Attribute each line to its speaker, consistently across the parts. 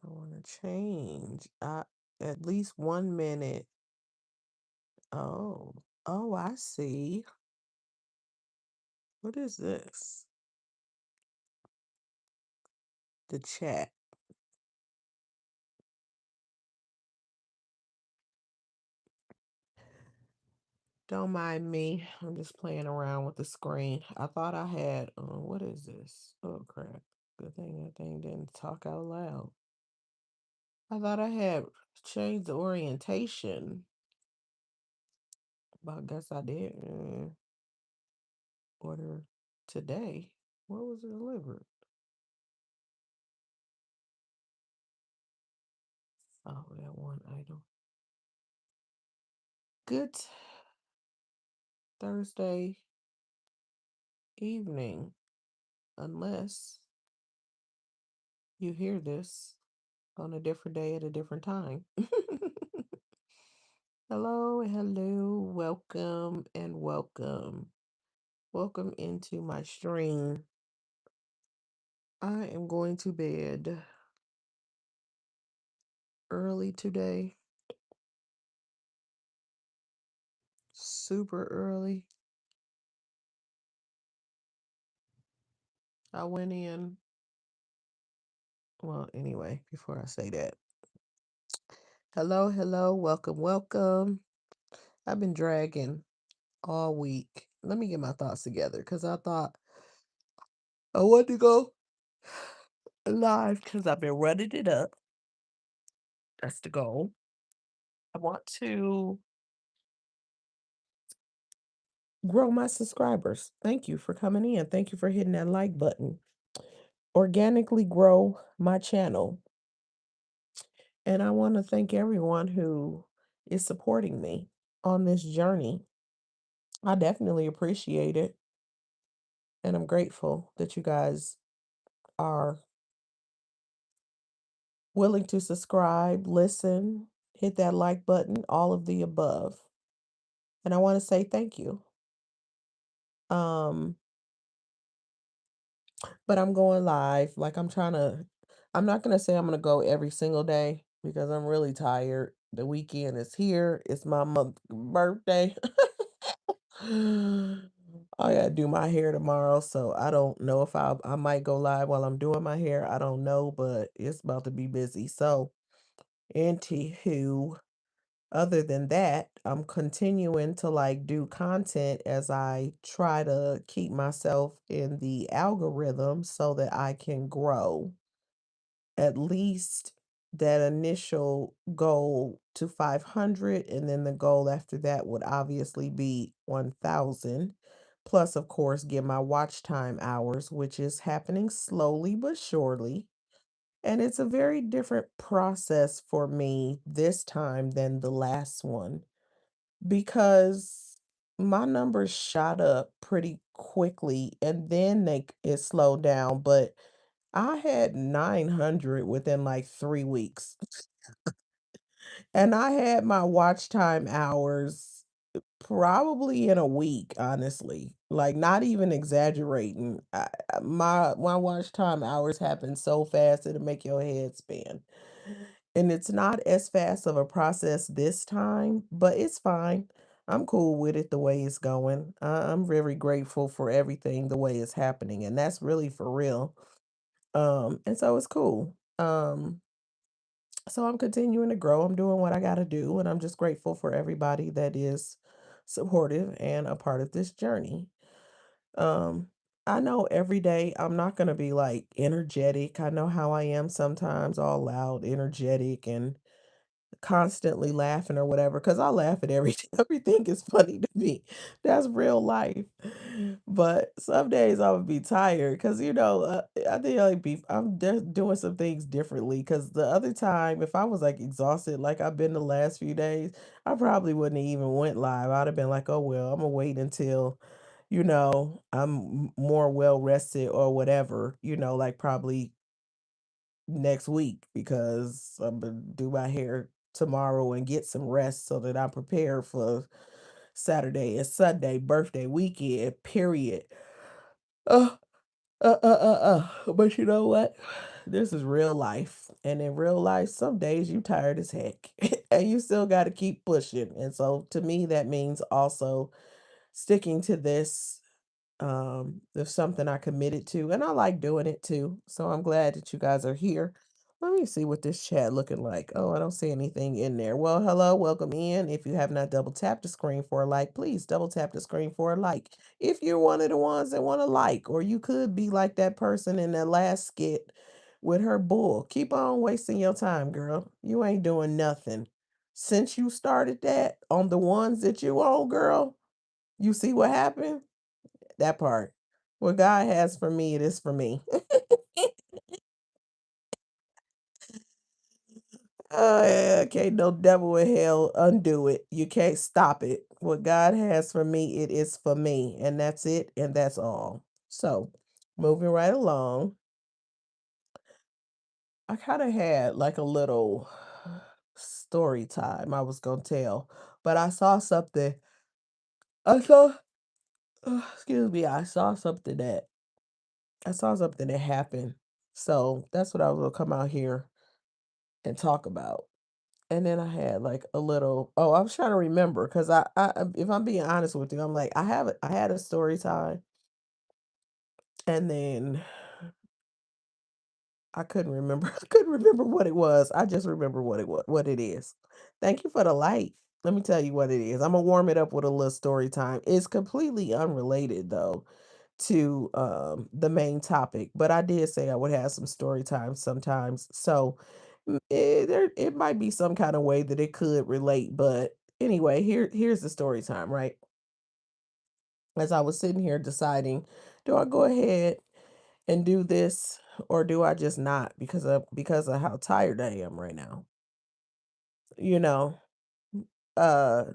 Speaker 1: I want to change. At least 1 minute. Oh, oh, I see. What is this? The chat. Don't mind me. I'm just playing around with the screen. I thought I had, what is this? Oh, crap. Good thing that thing didn't talk out loud. I thought I had changed the orientation, but I guess I didn't. Order today. What was delivered? Oh, that one item. Good Thursday evening, unless you hear this on a different day at a different time. Hello, hello, welcome and welcome. Welcome into my stream. I am going to bed early today, super early. I went in, well, anyway, before I say that, hello, hello, welcome, welcome. I've been dragging all week. Let me get my thoughts together because I thought I wanted to go live because I've been running it up. That's the goal. I want to grow my subscribers. Thank you for coming in. Thank you for hitting that like button. Organically grow my channel. And I want to thank everyone who is supporting me on this journey. I definitely appreciate it. And I'm grateful that you guys are willing to subscribe, listen, hit that like button, all of the above. And I want to say thank you. Um, but I'm going live. Like I'm not gonna say I'm gonna go every single day because I'm really tired. The weekend is here. It's my birthday. I gotta do my hair tomorrow, so I don't know if I might go live while I'm doing my hair. I don't know, but it's about to be busy. So, anywho, other than that, I'm continuing to like do content as I try to keep myself in the algorithm so that I can grow at least that initial goal to 500, and then the goal after that would obviously be 1000, plus of course get my watch time hours, which is happening slowly but surely. And it's a very different process for me this time than the last one because my numbers shot up pretty quickly and then it slowed down, but I had 900 within like 3 weeks. And I had my watch time hours probably in a week, honestly. Like not even exaggerating. My watch time hours happen so fast it'll make your head spin. And it's not as fast of a process this time, but it's fine. I'm cool with it the way it's going. I'm very grateful for everything the way it's happening, and that's really for real. And so it's cool. So I'm continuing to grow. I'm doing what I got to do, and I'm just grateful for everybody that is supportive and a part of this journey. Um, I know every day I'm not going to be like energetic. I know how I am sometimes, all loud, energetic, and constantly laughing or whatever, because I laugh at everything. Everything is funny to me. That's real life. But some days I would be tired because I think I'm just doing some things differently. Because the other time, if I was like exhausted, like I've been the last few days, I probably wouldn't have even went live. I'd have been like, oh well, I'm gonna wait until I'm more well rested or whatever. Like probably next week because I'm gonna do my hair tomorrow and get some rest so that I'm prepared for Saturday and Sunday birthday weekend, period. Uh, But you know what? this is real life. And in real life, some days you tired as heck and you still got to keep pushing. And so to me, that means also sticking to this. There's something I committed to, and I like doing it too. So I'm glad that you guys are here. Let me see what this chat looking like. Oh, I don't see anything in there. Well, hello, welcome in. If you have not double tapped the screen for a like, please double tap the screen for a like. If you're one of the ones that want to like, or you could be like that person in that last skit with her bull. Keep on wasting your time, girl. You ain't doing nothing. Since you started that on the ones that you own, girl, you see what happened? That part. What God has for me, it is for me. Yeah, can't no devil in hell undo it. You can't stop it. What God has for me, it is for me. And that's it, and that's all. So, moving right along, I kind of had like a little story time I was going to tell, but I saw something. I saw, excuse me, I saw something that happened. So, that's what I was going to come out here and talk about. And then I had like a little, oh, I was trying to remember because if I'm being honest with you, I'm like, I had a story time and then I couldn't remember, I couldn't remember what it was. I just remember what it is. Thank you for the light. Let me tell you what it is. I'm gonna warm it up with a little story time. It's completely unrelated though to the main topic, but I did say I would have some story time sometimes. So it might be some kind of way that it could relate, but anyway, here's the story time, right? As I was sitting here deciding, do I go ahead and do this or do I just not because of how tired I am right now? You know, uh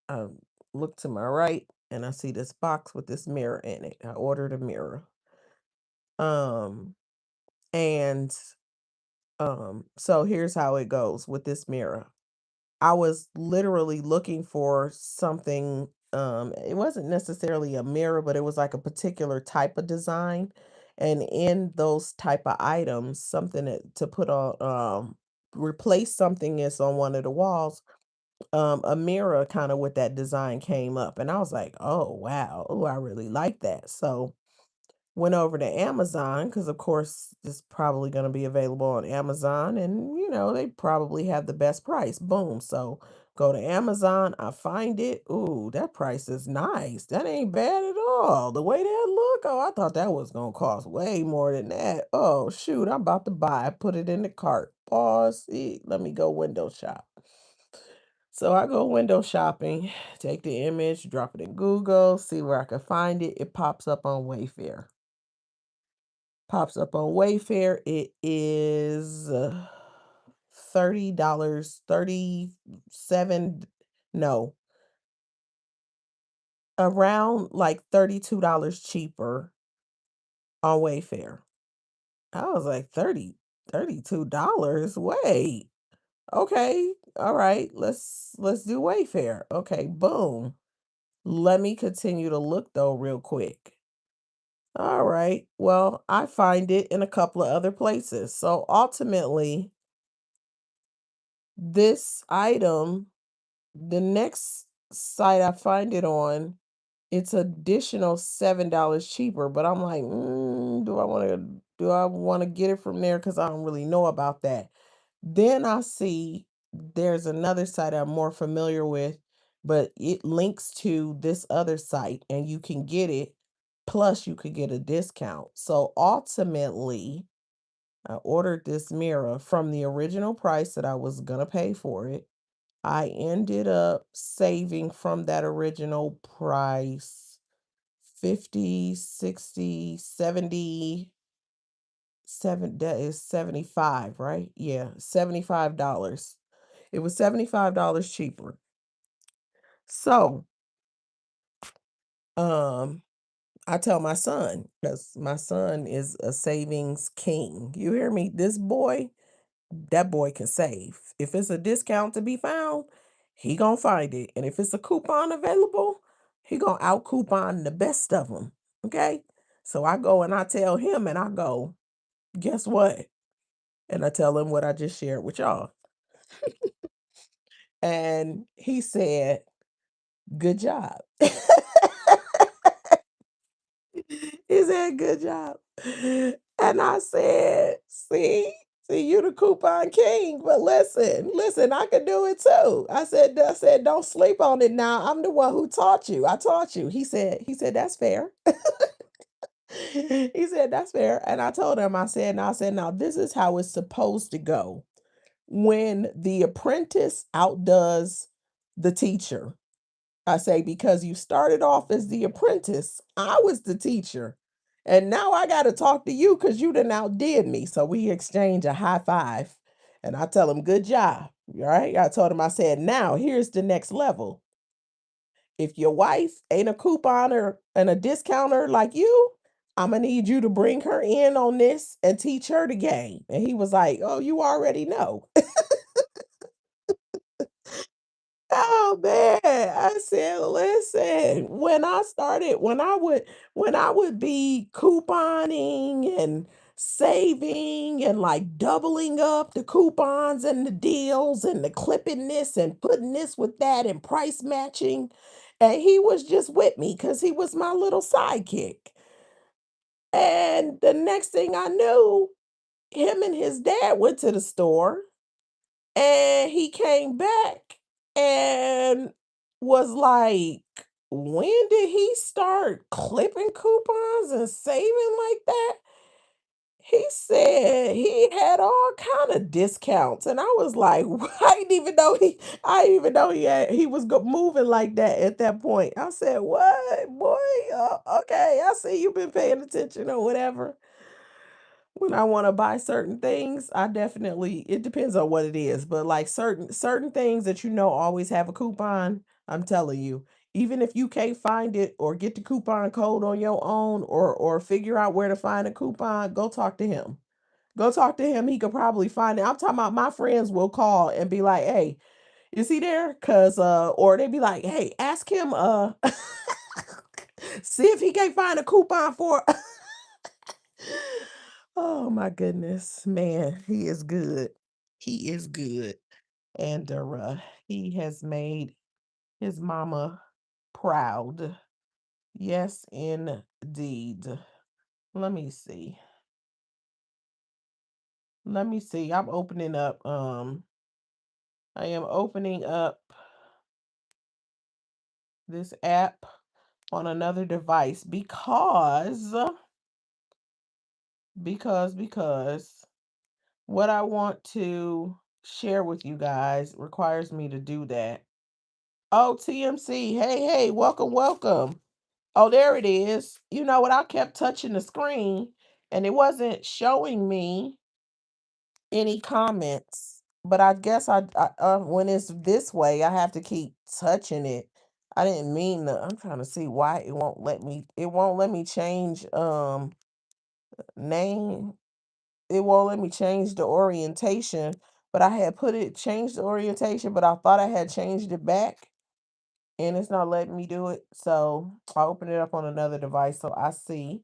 Speaker 1: I look to my right and I see this box with this mirror in it. I ordered a mirror. Um and so here's how it goes with this mirror. I was literally looking for something, it wasn't necessarily a mirror, but it was like a particular type of design. And in those type of items, something to put on, replace something that's on one of the walls, a mirror kind of with that design came up. And I was like, oh, wow. Oh, I really like that. So went over to Amazon because, of course, it's probably going to be available on Amazon, and they probably have the best price. Boom. So go to Amazon. I find it. Ooh, that price is nice. That ain't bad at all. The way that look. Oh, I thought that was going to cost way more than that. Oh, shoot. I'm about to buy. Put it in the cart. Pause. See, let me go window shop. So I go window shopping, take the image, drop it in Google, see where I can find it. It pops up on Wayfair. Pops up on Wayfair. It is $30, 37, no, around like $32 cheaper on Wayfair. I was like, 32 dollars. Wait. Okay. All right. Let's do Wayfair. Okay, boom. Let me continue to look though real quick. All right. Well, I find it in a couple of other places. So ultimately, this item, the next site I find it on, it's additional $7 cheaper, but I'm like, do I want to get it from there because I don't really know about that. Then I see there's another site I'm more familiar with, but it links to this other site and you can get it, plus you could get a discount. So ultimately, I ordered this mirror from the original price that I was gonna pay for it. I ended up saving from that original price 50, 60, 70, that is 75, right? Yeah, $75. It was $75 cheaper. So, um, I tell my son, because my son is a savings king. You hear me? This boy, that boy can save. If it's a discount to be found, he gonna find it. And if it's a coupon available, he gonna out coupon the best of them. Okay? So I go and I tell him and I go, guess what? And I tell him what I just shared with y'all. And he said, "Good job." He said, "Good job." And I said, see, you the coupon king, but listen, I can do it too. I said, don't sleep on it now. I'm the one who taught you. I taught you. He said, that's fair. He said, that's fair. And I told him, now this is how it's supposed to go. When the apprentice outdoes the teacher, I say, because you started off as the apprentice, I was the teacher. And now I got to talk to you because you done outdid me. So we exchange a high five. And I tell him, good job. All right. I told him, I said, now here's the next level. If your wife ain't a couponer and a discounter like you, I'm going to need you to bring her in on this and teach her the game. And he was like, oh, you already know. Oh man, I said, listen, when I would be couponing and saving and like doubling up the coupons and the deals and the clipping this and putting this with that and price matching. And he was just with me because he was my little sidekick. And the next thing I knew, him and his dad went to the store and he came back and was like, when did he start clipping coupons and saving like that? He said he had all kind of discounts, and I was like, I didn't even know he was moving like that at that point. I said, "What, boy? Okay, I see you've been paying attention or whatever." When I wanna buy certain things, I definitely it depends on what it is, but, like, certain things that you know always have a coupon, I'm telling you, even if you can't find it or get the coupon code on your own or figure out where to find a coupon, go talk to him. Go talk to him, he could probably find it. I'm talking about my friends will call and be like, "Hey, is he there?" 'Cause, or they be like, "Hey, ask him, see if he can't find a coupon for" Oh my goodness, man, he is good. He is good. And he has made his mama proud. Yes, indeed. Let me see. Let me see. I am opening up this app on another device because what I want to share with you guys requires me to do that. Oh, TMC. Hey, hey, welcome, welcome. Oh, there it is. You know what? I kept touching the screen and it wasn't showing me any comments. But I guess when it's this way, I have to keep touching it. I didn't mean to. I'm trying to see why it won't let me. It won't let me change name. It won't let me change the orientation. But I had changed the orientation, but I thought I had changed it back. And it's not letting me do it. So I open it up on another device. So I see.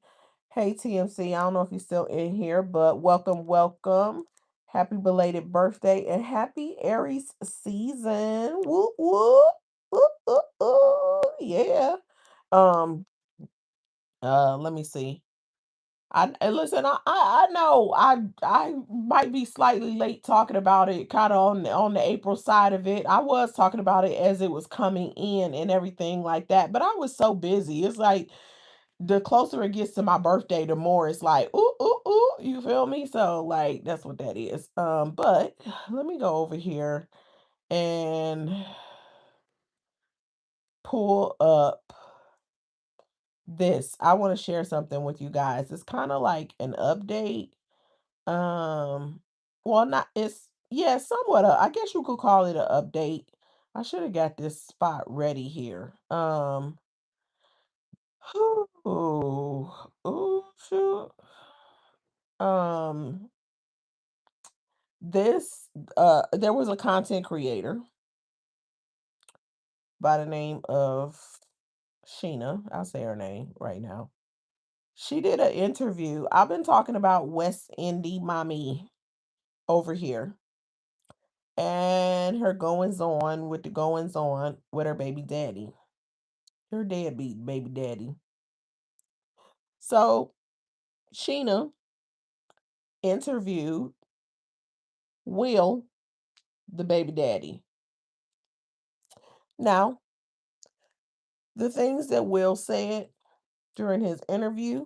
Speaker 1: Hey TMC, I don't know if you're still in here, but welcome, welcome. Happy belated birthday and happy Aries season. Whoop whoop. Whoop, whoop, whoop. Yeah. Um, let me see. Listen, I know I might be slightly late talking about it, kind of on the April side of it. I was talking about it as it was coming in and everything like that, but I was so busy. It's like the closer it gets to my birthday, the more it's like, ooh, ooh, ooh, you feel me? So like that's what that is. But let me go over here and pull up this. I want to share something with you guys. It's kind of like an update. Um, well, not it's yeah, somewhat. I guess you could call it an update. I should have got this spot ready here. Oh, shoot. Um, this there was a content creator by the name of Sheena. I'll say her name right now. She did an interview. I've been talking about West Indie Mommy over here. And her goings on with her baby daddy, her deadbeat baby daddy. So Sheena interviewed Will, the baby daddy. Now, the things that Will said during his interview,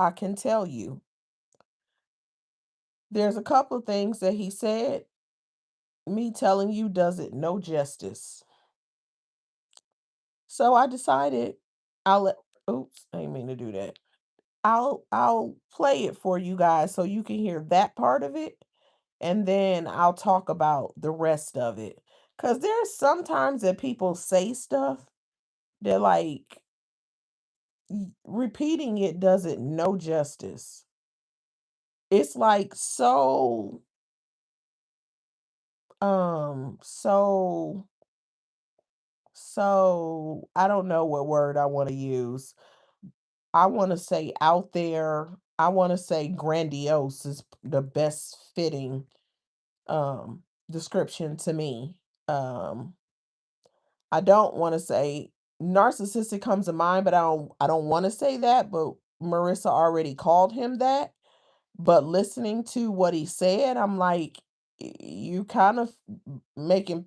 Speaker 1: I can tell you, there's a couple of things that he said, me telling you does it no justice. So I decided I'll let, oops, I didn't mean to do that. I'll play it for you guys so you can hear that part of it, and then I'll talk about the rest of it. Cause there's sometimes that people say stuff that like repeating it does it no justice. It's like so I don't know what word I want to use. I want to say out there. I want to say grandiose is the best fitting um description to me. I don't want to say narcissistic comes to mind, but I don't want to say that, but Marissa already called him that. But listening to what he said, I'm like, You kind of making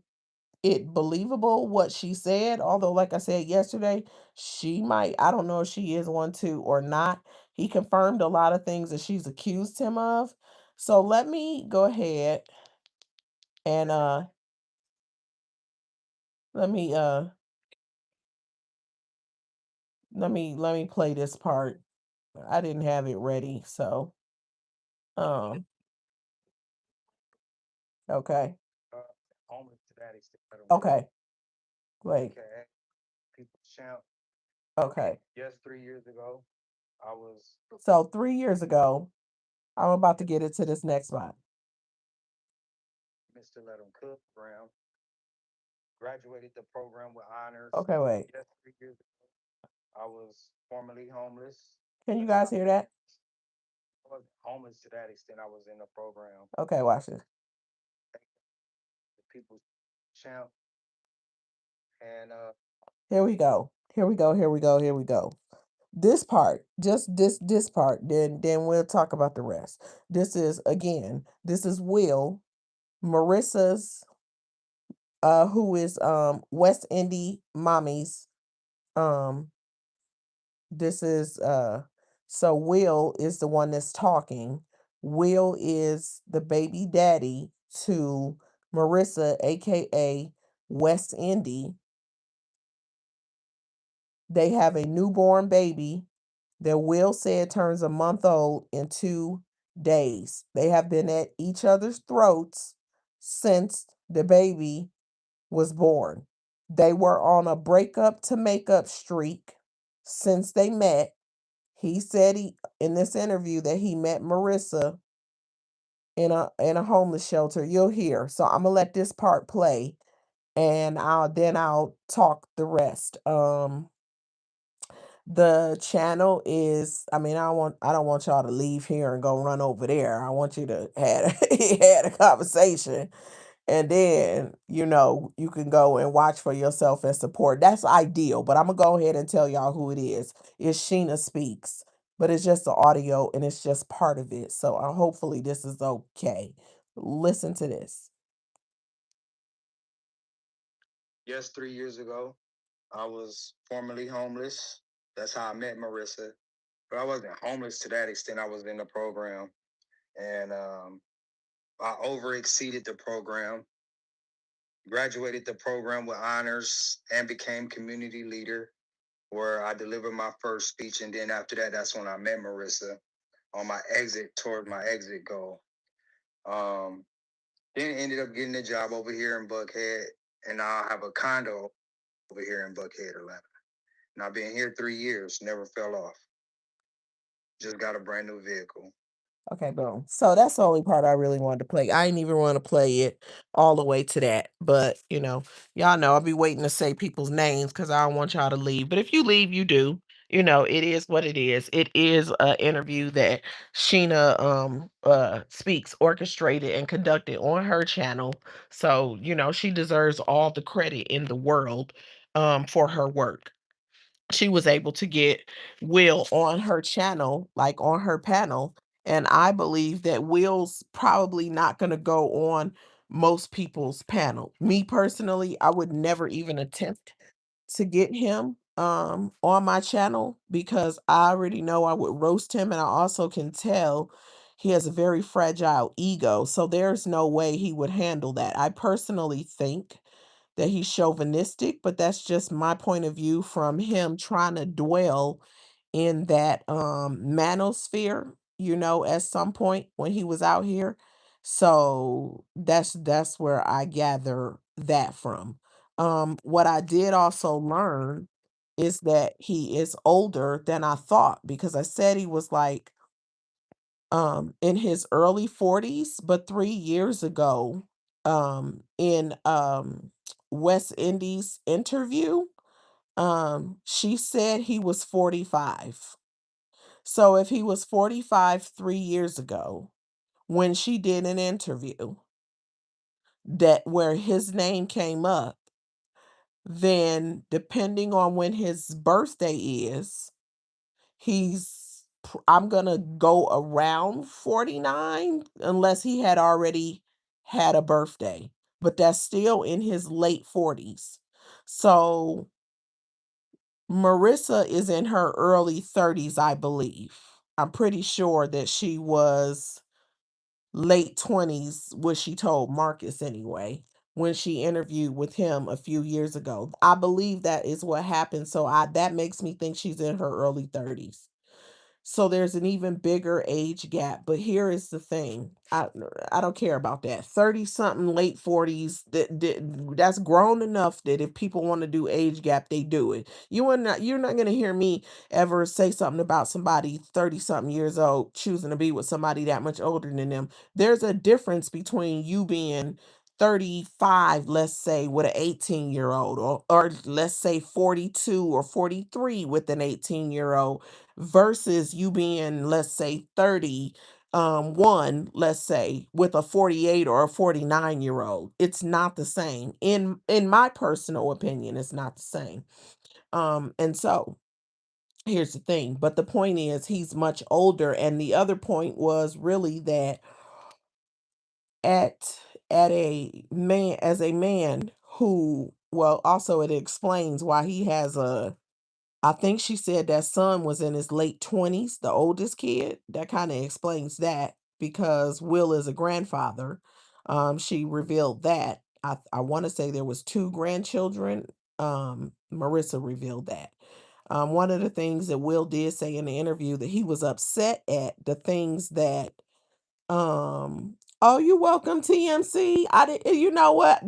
Speaker 1: it believable what she said. Although, like I said yesterday, she might, I don't know if she is one too or not. He confirmed a lot of things that she's accused him of. So let me go ahead and let me uh let me play this part. I didn't have it ready, so um okay. Okay. Wait. Okay. So 3 years ago, I'm about to get into this next one. Okay, wait. Can you guys hear that? Okay, watch this. Here we go. Here we go. Here we go. Here we go. This part, just this part, then we'll talk about the rest. This is Will, Marissa's who is West Indie Mommy's um this is so Will is the one that's talking. Will is the baby daddy to Marissa, aka West Indie. They have a newborn baby that Will said turns a month old in 2 days. They have been at each other's throats since the baby was born. They were on a breakup to makeup streak since they met. He said he in this interview that he met Marissa in a homeless shelter. You'll hear. So I'm gonna let this part play and I'll talk the rest. The channel is, I don't want y'all to leave here and go run over there. I want you to had had a conversation and then, you can go and watch for yourself and support. That's ideal, but I'm gonna go ahead and tell y'all who it is. It's Sheena Speaks, but it's just the audio and it's just part of it. So hopefully this is okay. Listen to this. Okay, boom. So that's the only part I really wanted to play. I didn't even want to play it all the way to that. But, y'all know I'll be waiting to say people's names because I don't want y'all to leave. But if you leave, you do. it is what it is. It is an interview that Sheena speaks, orchestrated and conducted on her channel. So, she deserves all the credit in the world for her work. She was able to get Will on her channel, like on her panel. And I believe that Will's probably not going to go on most people's panel. Me personally, I would never even attempt to get him on my channel because I already know I would roast him, and I also can tell he has a very fragile ego. So there's no way he would handle that. I personally think that he's chauvinistic, but that's just my point of view from him trying to dwell in that manosphere, at some point when he was out here. So that's where I gather that from. What I did also learn is that he is older than I thought, because I said he was like in his early 40s, but 3 years ago, in West Indies interview, she said he was 45. So if he was 45 3 years ago, when she did an interview that where his name came up, then depending on when his birthday is, I'm gonna go around 49 unless he had already had a birthday, but that's still in his late 40s. So Marissa is in her early 30s, I believe. I'm pretty sure that she was late 20s, what she told Marcus anyway, when she interviewed with him a few years ago. I believe that is what happened. So that makes me think she's in her early 30s. So there's an even bigger age gap. But here is the thing. I don't care about that. 30 something, late 40s, that's grown enough that if people want to do age gap, they do it. You're not gonna hear me ever say something about somebody 30 something years old choosing to be with somebody that much older than them. There's a difference between you being 35, let's say, with an 18-year-old, or let's say 42 or 43 with an 18-year-old, versus you being, let's say, 30 one, let's say, with a 48 or a 49-year-old. It's not the same. In my personal opinion, it's not the same. And so here's the thing. But the point is he's much older. And the other point was really that at a man, as a man who, well, also it explains why he has a, I think she said that son was in his late 20s, the oldest kid. That kind of explains that, because Will is a grandfather. She revealed that. I want to say there was two grandchildren. Marissa revealed that. One of the things that Will did say in the interview, that he was upset at the things that oh, you welcome, TMC. I did. You know what?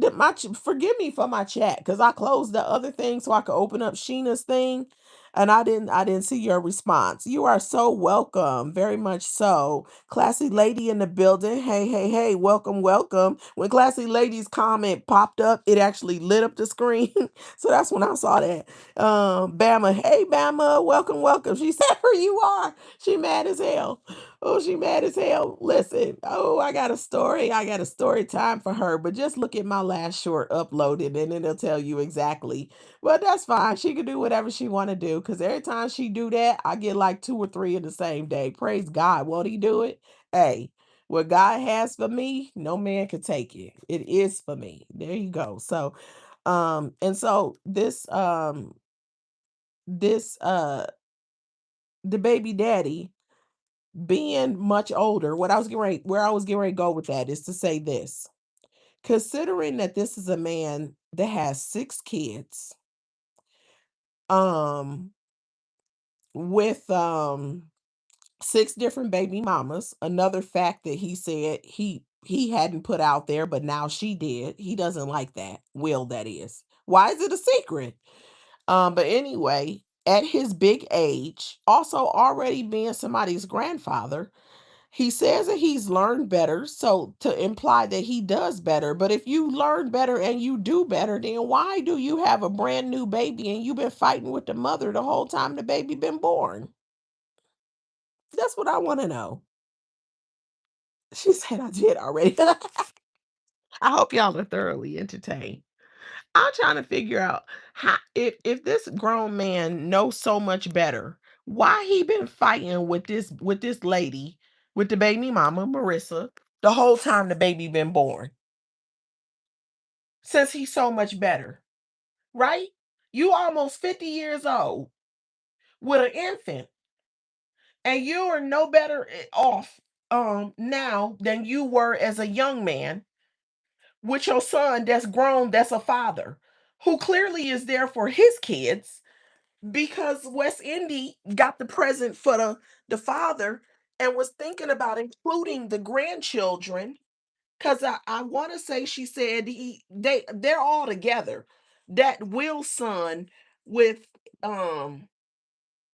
Speaker 1: Forgive me for my chat, because I closed the other thing so I could open up Sheena's thing, and I didn't see your response. You are so welcome, very much so. Classy lady in the building. Hey, hey, hey, welcome, welcome. When Classy Lady's comment popped up, it actually lit up the screen. So that's when I saw that. Bama, hey Bama, welcome, welcome. She said, "Where you are." She mad as hell. Oh, she mad as hell. Listen, oh, I got a story. I got a story time for her. But just look at my last short uploaded, and it'll tell you exactly. But that's fine. She can do whatever she want to do. Because every time she do that, I get like two or three in the same day. Praise God. Won't he do it? Hey, what God has for me, no man can take it. It is for me. There you go. So, and so this the baby daddy, being much older, where I was getting ready to go with that is to say this. Considering that this is a man that has 6 kids, um, with 6 different baby mamas. Another fact that he said he hadn't put out there, but now she did. He doesn't like that. Will, that is. Why is it a secret? But anyway, at his big age, also already being somebody's grandfather, He says that he's learned better, so to imply that he does better. But if you learn better and you do better, then why do you have a brand new baby and you've been fighting with the mother the whole time the baby been born? That's what I want to know. She said I did already. I hope y'all are thoroughly entertained. I'm trying to figure out how if this grown man knows so much better, why he been fighting with this lady, with the baby mama, Marissa, the whole time the baby been born. Since he's so much better, right? You almost 50 years old with an infant, and you are no better off now than you were as a young man with your son that's grown, that's a father, who clearly is there for his kids because West Indy got the present for the father and was thinking about including the grandchildren. Because I want to say she said they're all together. That Will's son with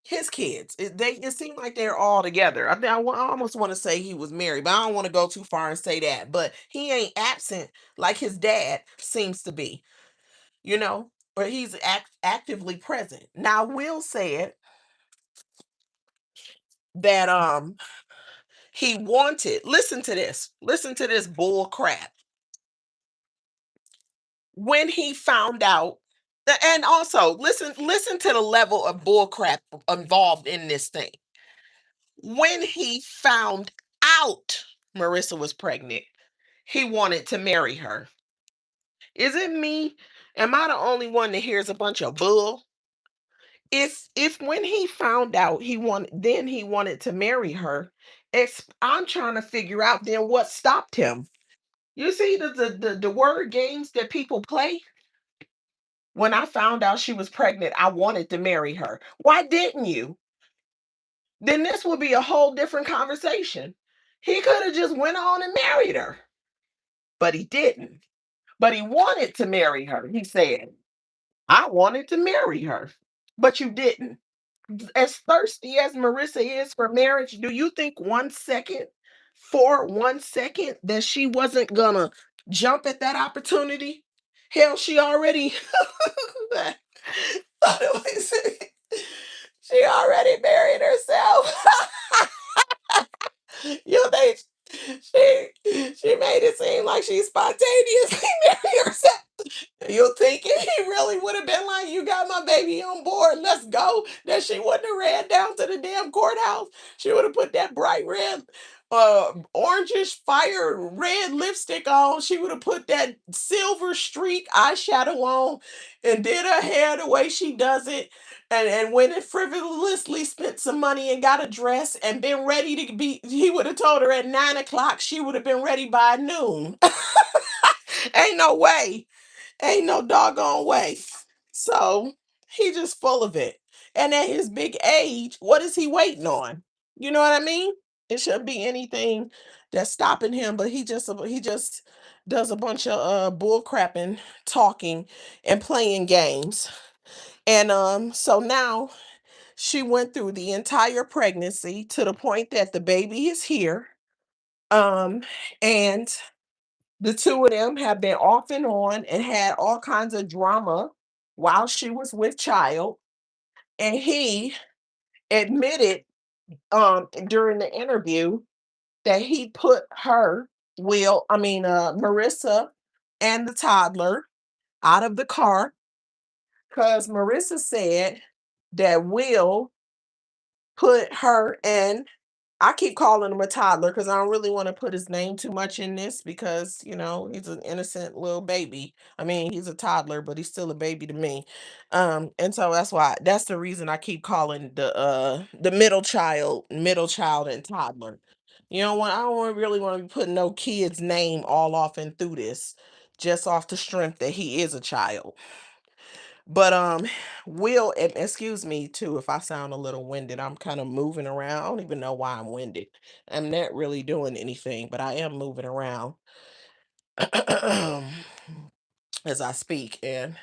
Speaker 1: his kids. It seemed like they're all together. I almost want to say he was married, but I don't want to go too far and say that. But he ain't absent like his dad seems to be, you know, but he's actively present. Now, Will said that he wanted, listen to this bull crap. When he found out, and also listen to the level of bull crap involved in this thing. When he found out Marissa was pregnant, he wanted to marry her. Is it me? Am I the only one that hears a bunch of bull? If when he found out he wanted to marry her, I'm trying to figure out then what stopped him. You see the word games that people play. When I found out she was pregnant, I wanted to marry her. Why didn't you? Then this would be a whole different conversation. He could have just went on and married her, but he didn't. But he wanted to marry her. He said, "I wanted to marry her." But you didn't. As thirsty as Marissa is for marriage, do you think for 1 second, that she wasn't gonna jump at that opportunity? Hell, she already she already married herself. You think she made it seem like she spontaneously married herself? You thinking he really would have been like, "You got my baby on board, let's go," that she wouldn't have ran down to the damn courthouse. She would have put that bright red, orangish fire red lipstick on. She would have put that silver streak eyeshadow on and did her hair the way she does it. And went and frivolously spent some money and got a dress and been ready to be. He would have told her at 9 o'clock. She would have been ready by noon. Ain't no way. Ain't no doggone way. So he just full of it. And at his big age, what is he waiting on? You know what I mean? It shouldn't be anything that's stopping him, but he just does a bunch of bull crapping, talking, and playing games. And so now she went through the entire pregnancy to the point that the baby is here. Um, and the two of them have been off and on and had all kinds of drama while she was with child. And he admitted during the interview that he put Marissa and the toddler out of the car because Marissa said that Will put her and I keep calling him a toddler because I don't really want to put his name too much in this because, he's an innocent little baby. I mean, he's a toddler, but he's still a baby to me. And so that's the reason I keep calling the middle child and toddler. I don't really want to be putting no kid's name all off and through this just off the strength that he is a child. But excuse me too if I sound a little winded. I'm kind of moving around. I don't even know why I'm winded. I'm not really doing anything, but I am moving around as I speak. And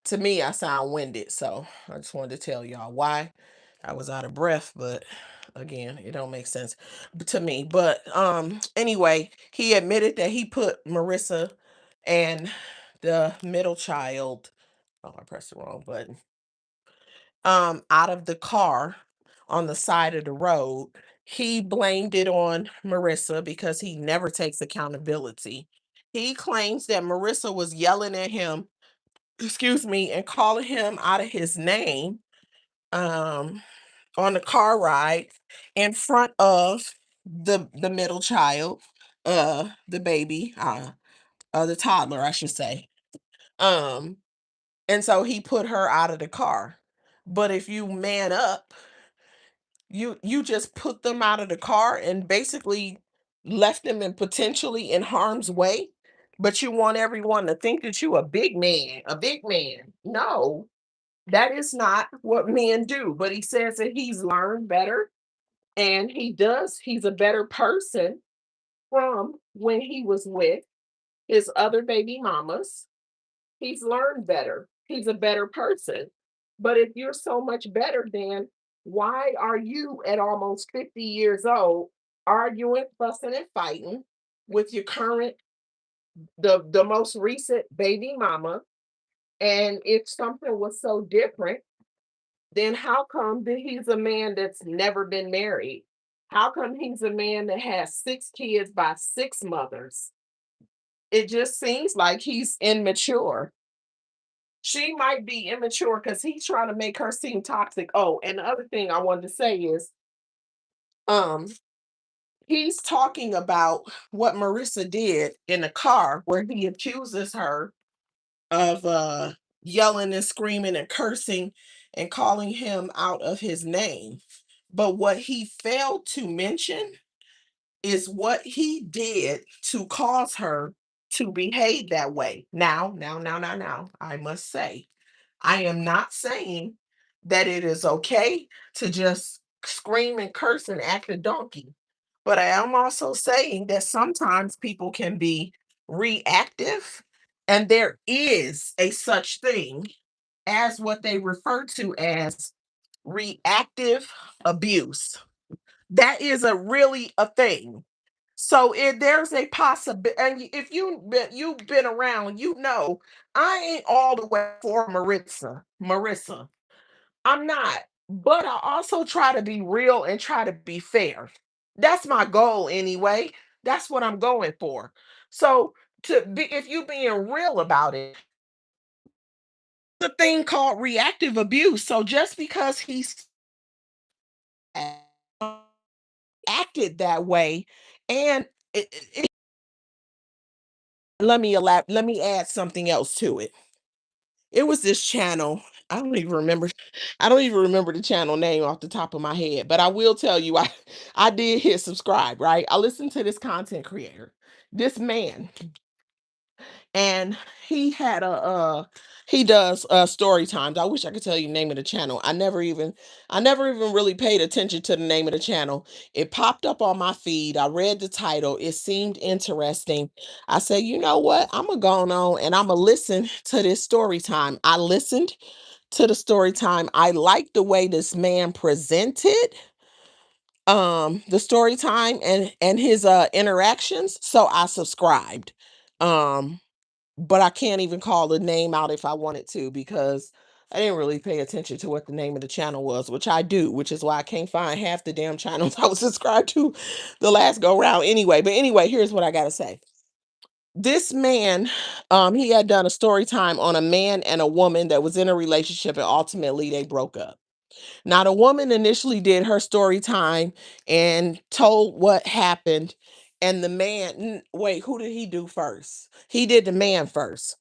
Speaker 1: to me, I sound winded. So I just wanted to tell y'all why I was out of breath, but again, it don't make sense to me. But anyway, he admitted that he put Marissa and the middle child, oh, I pressed the wrong button, out of the car on the side of the road. He blamed it on Marissa because he never takes accountability. He claims that Marissa was yelling at him, excuse me, and calling him out of his name um on the car ride in front of the middle child, the baby, the toddler, I should say. Um and so he put her out of the car. But if you man up, you just put them out of the car and basically left them in potentially in harm's way, but you want everyone to think that you a big man, a big man. No, that is not what men do. But he says that he's learned better, and he's a better person from when he was with his other baby mamas. He's learned better. He's a better person. But if you're so much better, then why are you at almost 50 years old arguing, fussing, and fighting with your current, the most recent baby mama? And if something was so different, then how come that he's a man that's never been married? How come he's a man that has 6 kids by 6 mothers? It just seems like he's immature. She might be immature because he's trying to make her seem toxic. Oh, and the other thing I wanted to say is, um, he's talking about what Marissa did in the car where he accuses her of yelling and screaming and cursing and calling him out of his name. But what he failed to mention is what he did to cause her to behave that way. Now, I must say, I am not saying that it is okay to just scream and curse and act a donkey. But I am also saying that sometimes people can be reactive, and there is a such thing as what they refer to as reactive abuse. That is a really a thing. So if there's a possibility, and if you've been around, you know, I ain't all the way for Marissa. Marissa, I'm not. But I also try to be real and try to be fair. That's my goal anyway. That's what I'm going for. So to be, if you being real about it, the thing called reactive abuse. So just because he's acted that way, and let me add something else to it. It was this channel. I don't even remember. I don't even remember the channel name off the top of my head, but I will tell you, I did hit subscribe. Right, I listened to this content creator, this man, and he had he does story times. I wish I could tell you the name of the channel. I never even really paid attention to the name of the channel. It popped up on my feed. I read the title. It seemed interesting. I said, you know what, I'm gonna go on and I'm gonna listen to this story time. I listened to the story time. I liked the way this man presented the story time and his interactions, so I subscribed. um but I can't even call the name out if I wanted to, because I didn't really pay attention to what the name of the channel was, which I do, which is why I can't find half the damn channels I was subscribed to the last go round anyway. But anyway, here's what I gotta say. This man, he had done a story time on a man and a woman that was in a relationship, and ultimately they broke up. Now, the woman initially did her story time and told what happened. And the man, wait, who did he do first? He did the man first.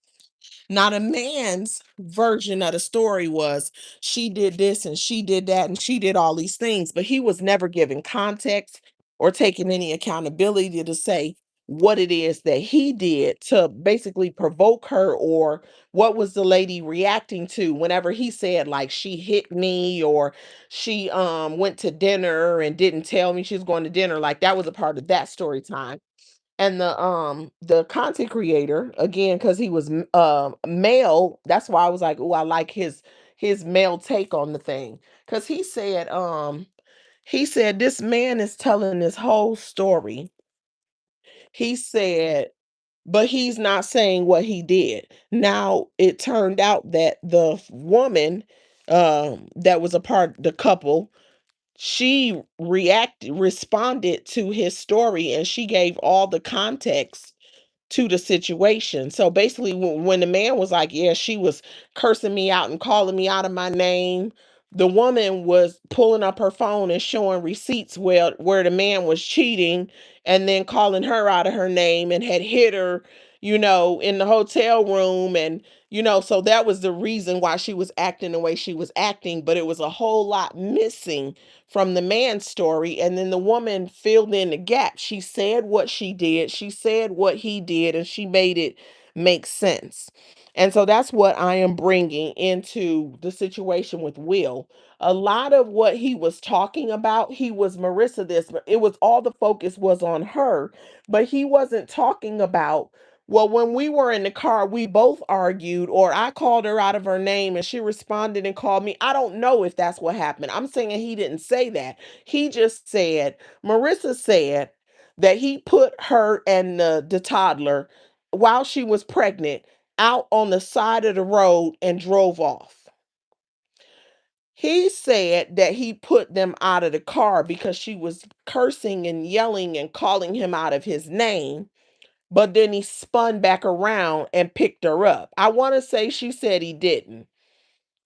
Speaker 1: Now, the man's version of the story was she did this and she did that and she did all these things, but he was never given context or taking any accountability to say what it is that he did to basically provoke her, or what was the lady reacting to whenever he said like she hit me, or she went to dinner and didn't tell me she was going to dinner. Like that was a part of that story time. And the content creator, again, because he was male, that's why I was like, oh, I like his male take on the thing. Because he said He said this man is telling this whole story. He said, but he's not saying what he did. Now it turned out that the woman that was a part the couple, she responded to his story, and she gave all the context to the situation. So basically, when the man was like, "Yeah, she was cursing me out and calling me out of my name," the woman was pulling up her phone and showing receipts where the man was cheating, and then calling her out of her name and had hit her, in the hotel room. And so that was the reason why she was acting the way she was acting. But it was a whole lot missing from the man's story. And then the woman filled in the gap. She said what she did, she said what he did, and she made it make sense. And so that's what I am bringing into the situation with Will. A lot of what he was talking about, he was Marissa this, but it was all the focus was on her, but he wasn't talking about, well, when we were in the car, we both argued, or I called her out of her name and she responded and called me. I don't know if that's what happened. I'm saying he didn't say that. He just said, Marissa said that he put her and the toddler while she was pregnant out on the side of the road and drove off. He said that he put them out of the car because she was cursing and yelling and calling him out of his name, but then he spun back around and picked her up. I want to say she said he didn't.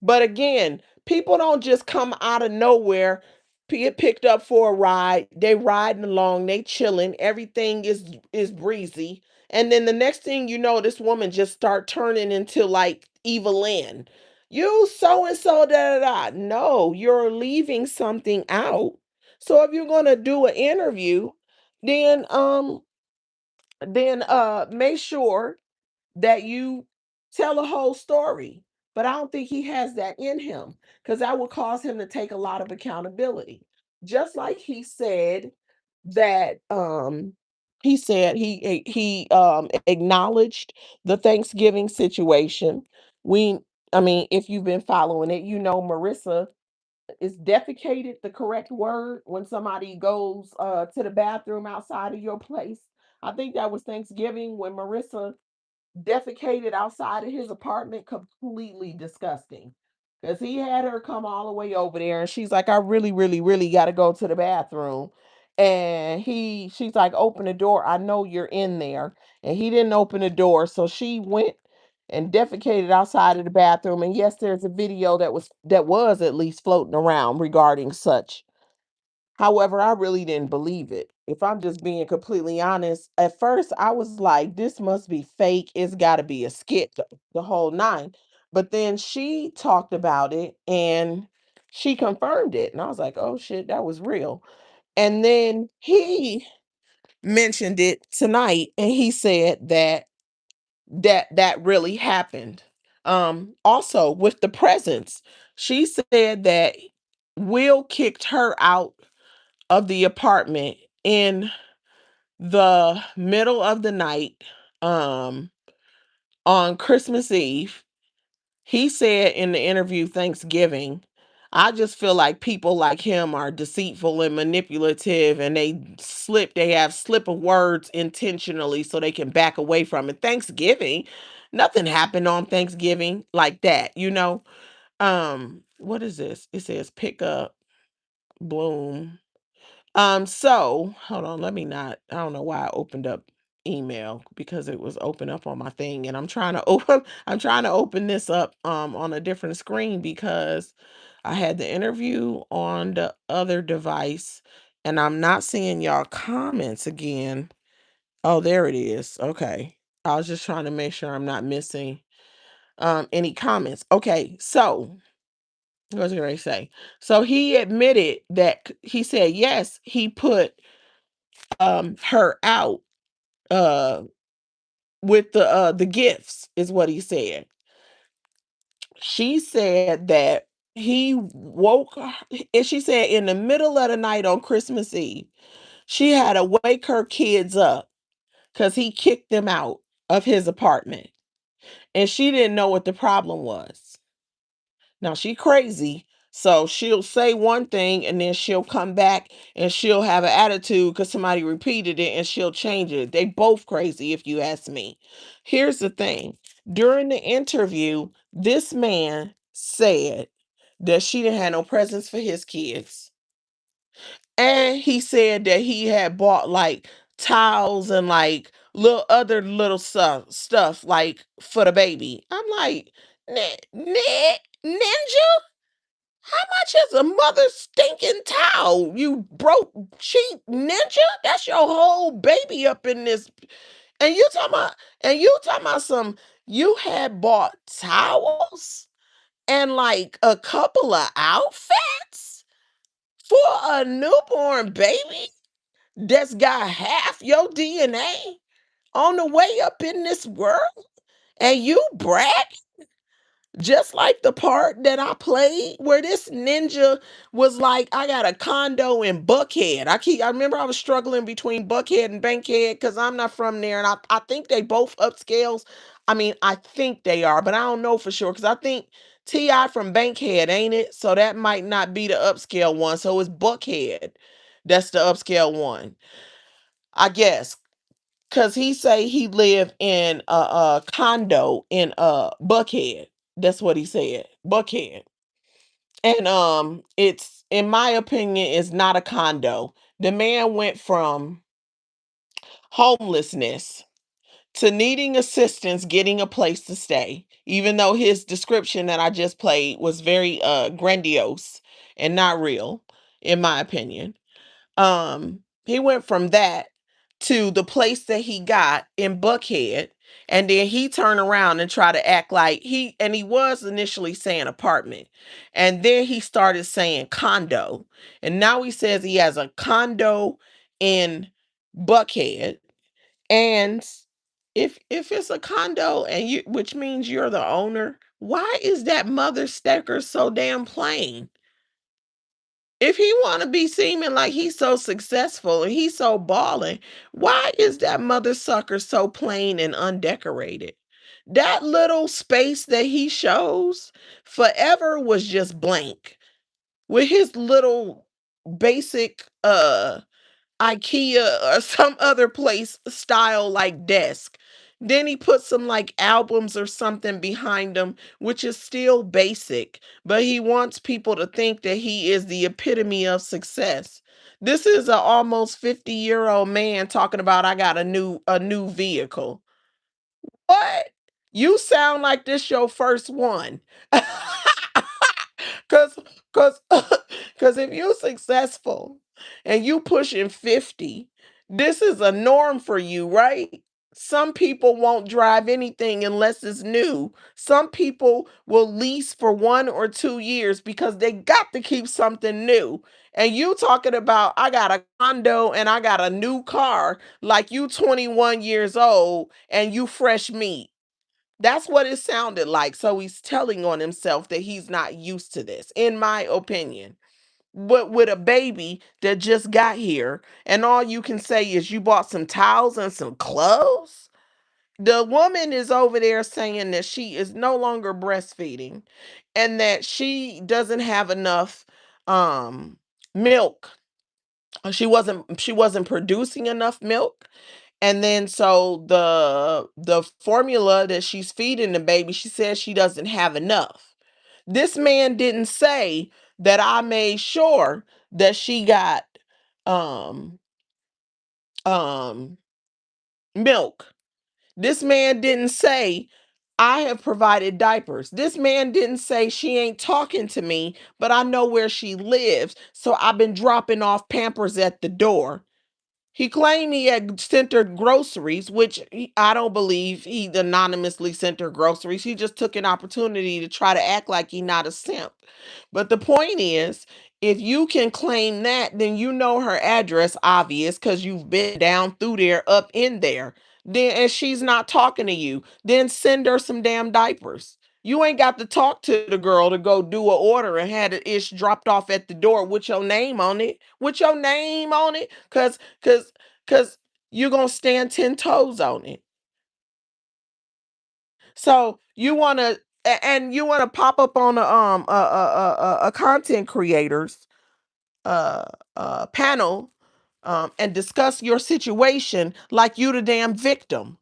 Speaker 1: But again, people don't just come out of nowhere, get picked up for a ride. They riding along, they chilling, everything is breezy. And then the next thing you know, this woman just start turning into like Evelyn. You so and so da da da. No, you're leaving something out. So if you're gonna do an interview, then make sure that you tell a whole story. But I don't think he has that in him, because that would cause him to take a lot of accountability. Just like he said that he acknowledged the Thanksgiving situation. We I mean, if you've been following it, Marissa is defecated the correct word when somebody goes to the bathroom outside of your place. I think that was Thanksgiving when Marissa defecated outside of his apartment. Completely disgusting. Because he had her come all the way over there and she's like, I really, really, really got to go to the bathroom. And she's like, open the door. I know you're in there. And he didn't open the door. So she went and defecated outside of the bathroom. And yes, there's a video that was at least floating around regarding such. However, I really didn't believe it. If I'm just being completely honest, at first I was like, this must be fake. It's got to be a skit, the whole nine. But then she talked about it and she confirmed it. And I was like, oh shit, that was real. And then he mentioned it tonight and he said that really happened. Also with the presents, she said that Will kicked her out of the apartment in the middle of the night, um on Christmas Eve. He said in the interview Thanksgiving, I just feel like people like him are deceitful and manipulative, and they have slip of words intentionally so they can back away from it. Thanksgiving, nothing happened on Thanksgiving like that. What is this? It says pick up, bloom. So hold on, let me not, I don't know why I opened up email because it was open up on my thing, and I'm trying to open I'm trying to open this up on a different screen because I had the interview on the other device and I'm not seeing y'all comments again. Oh, there it is. Okay. I was just trying to make sure I'm not missing any comments. Okay, so what was I going to say? So he admitted that he said yes, he put her out uh with the gifts is what he said. She said that he woke and she said in the middle of the night on Christmas Eve, she had to wake her kids up because he kicked them out of his apartment. And she didn't know what the problem was. Now she crazy,
Speaker 2: So she'll say one thing and then she'll come back and she'll have an attitude because somebody repeated it and she'll change it. They both crazy, if you ask me. Here's the thing. During the interview, this man said that she didn't have no presents for his kids. And he said that he had bought like towels and like little other little stuff like for the baby. I'm like, Ninja, how much is a mother's stinking towel? You broke cheap ninja? That's your whole baby up in this. And you talking about some you had bought towels and like a couple of outfits for a newborn baby that's got half your DNA on the way up in this world, and you brag just like the part that I played where this ninja was like, I got a condo in Buckhead. I remember I was struggling between Buckhead and Bankhead because I'm not from there. And I think they both upscales. I mean, I think they are, but I don't know for sure because I think T.I. from Bankhead, ain't it? So that might not be the upscale one. So it's Buckhead. That's the upscale one. I guess because he say he lived in a condo in Buckhead. That's what he said, Buckhead. And it's in my opinion is not a condo. The man went from homelessness to needing assistance getting a place to stay, even though his description that I just played was very grandiose and not real, in my opinion. He went from that to the place that he got in Buckhead, and then he turned around and tried to act like he was initially saying apartment, and then he started saying condo, and now he says he has a condo in Buckhead. And if it's a condo and you, which means you're the owner, why is that mother sticker so damn plain? If he want to be seeming like he's so successful and he's so balling, why is that mother sucker so plain and undecorated? That little space that he shows forever was just blank with his little basic IKEA or some other place style like desk. Then he put some like albums or something behind him, which is still basic, but he wants people to think that he is the epitome of success. This is a almost 50-year-old man talking about I got a new vehicle. What? You sound like this your first one. Cause, cause, cause if you're successful and you pushing 50, this is a norm for you, right? Some people won't drive anything unless it's new. Some people will lease for 1 or 2 years because they got to keep something new. And you talking about I got a condo and I got a new car like you 21 years old and you fresh meat. That's what it sounded like. So he's telling on himself that he's not used to this, in my opinion. But with a baby that just got here, and all you can say is you bought some towels and some clothes. The woman is over there saying that she is no longer breastfeeding and that she doesn't have enough milk. She wasn't producing enough milk, and then so the formula that she's feeding the baby, she says she doesn't have enough. This man didn't say that I made sure that she got um um milk. This man didn't say I have provided diapers. This man didn't say she ain't talking to me, but I know where she lives, so I've been dropping off Pampers at the door. He claimed he had sent her groceries, which I don't believe he anonymously sent her groceries. He just took an opportunity to try to act like he not a simp. But the point is, if you can claim that, then you know her address, obvious, because you've been down through there, up in there. Then and she's not talking to you, then send her some damn diapers. You ain't got to talk to the girl to go do a order and had it ish dropped off at the door with your name on it. With your name on it. Cause you're gonna stand 10 toes on it. So you wanna and you want to pop up on a content creators uh panel and discuss your situation like you the damn victim.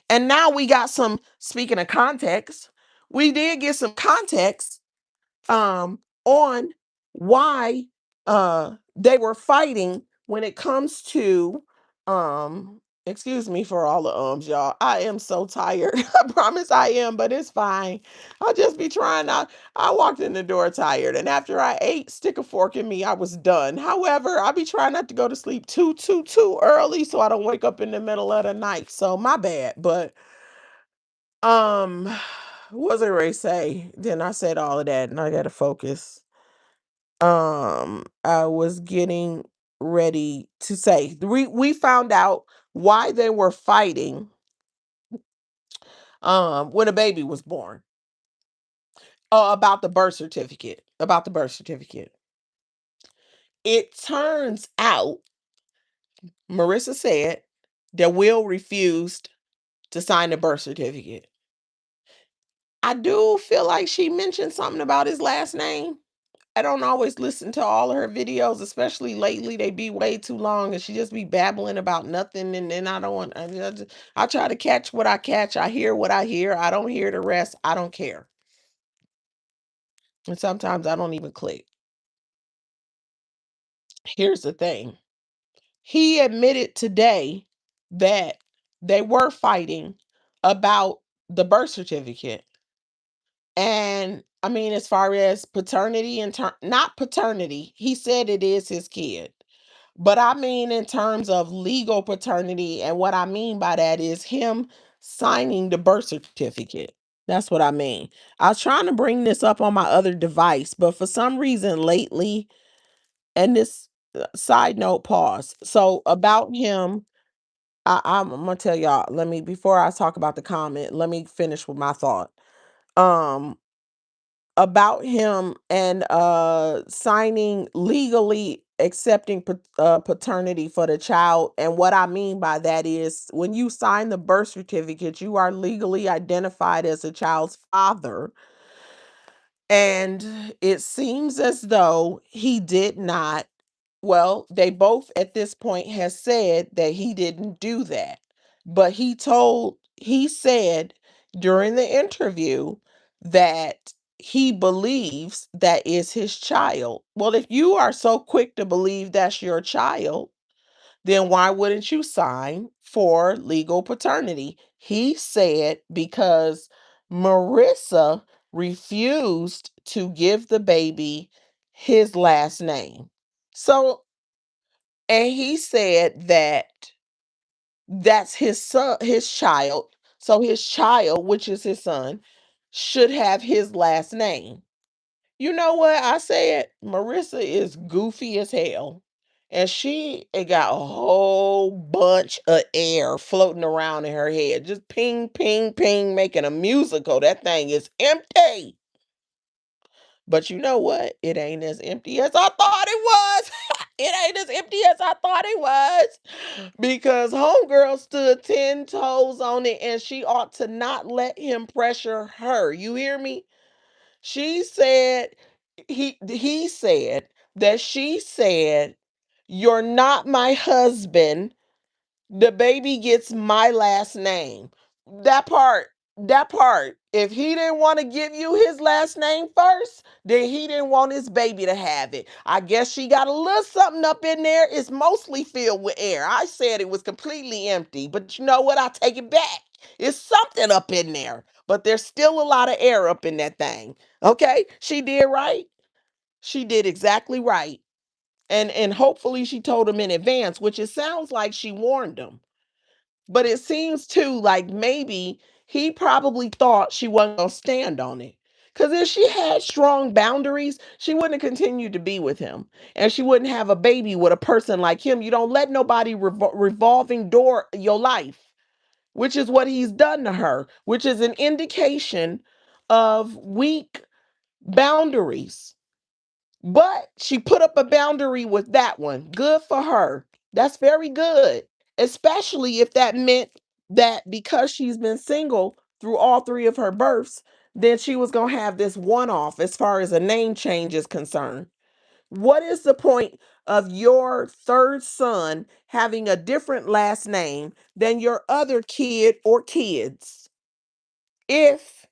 Speaker 2: And now we got some, speaking of context, we did get some context on why they were fighting when it comes to excuse me for all the y'all. I am so tired. I promise I am, but it's fine. I'll just be trying not. I walked in the door tired, and after I ate, stick a fork in me, I was done. However, I'll be trying not to go to sleep too early so I don't wake up in the middle of the night. So my bad. But um what was I ready to say? Then I said all of that and I gotta focus. I was getting ready to say we found out why they were fighting when a baby was born. About the birth certificate. About the birth certificate. It turns out Marissa said that Will refused to sign the birth certificate. I do feel like she mentioned something about his last name. I don't always listen to all of her videos, especially lately. They be way too long, and she just be babbling about nothing. And then I don't want. I try to catch what I catch. I hear what I hear. I don't hear the rest. I don't care. And sometimes I don't even click. Here's the thing. He admitted today that they were fighting about the birth certificate. And I mean, as far as paternity and not paternity, he said it is his kid. But I mean, in terms of legal paternity, and what I mean by that is him signing the birth certificate. That's what I mean. I was trying to bring this up on my other device, but for some reason lately, and this side note, pause. So about him, I'm gonna tell y'all. Let me before I talk about the comment. Let me finish with my thought. Um, about him and signing legally accepting paternity for the child. And what I mean by that is when you sign the birth certificate, you are legally identified as a child's father. And it seems as though he did not, well, they both at this point has said that he didn't do that. But he said during the interview that he believes that is his child. Well, if you are so quick to believe that's your child, then why wouldn't you sign for legal paternity? He said because Marissa refused to give the baby his last name. So, and he said that that's his son, his child. So his child, which is his son, should have his last name. You know what? I said Marissa is goofy as hell. And she it got a whole bunch of air floating around in her head. Just ping, ping, ping, making a musical. That thing is empty. But you know what? It ain't as empty as I thought it was. It ain't as empty as I thought it was. Because homegirl stood 10 toes on it and she ought to not let him pressure her. You hear me? She said he said that she said, "You're not my husband. The baby gets my last name." That part, that part. If he didn't want to give you his last name first, then he didn't want his baby to have it. I guess she got a little something up in there. It's mostly filled with air. I said it was completely empty, but you know what? I take it back. It's something up in there, but there's still a lot of air up in that thing. Okay? She did right. She did exactly right. And hopefully she told him in advance, which it sounds like she warned him. But it seems too like maybe he probably thought she wasn't going to stand on it. Because if she had strong boundaries, she wouldn't have continued to be with him. And she wouldn't have a baby with a person like him. You don't let nobody revolving door your life, which is what he's done to her, which is an indication of weak boundaries. But she put up a boundary with that one. Good for her. That's very good. Especially if that meant that because she's been single through all three of her births, then she was going to have this one off as far as a name change is concerned. What is the point of your third son having a different last name than your other kid or kids if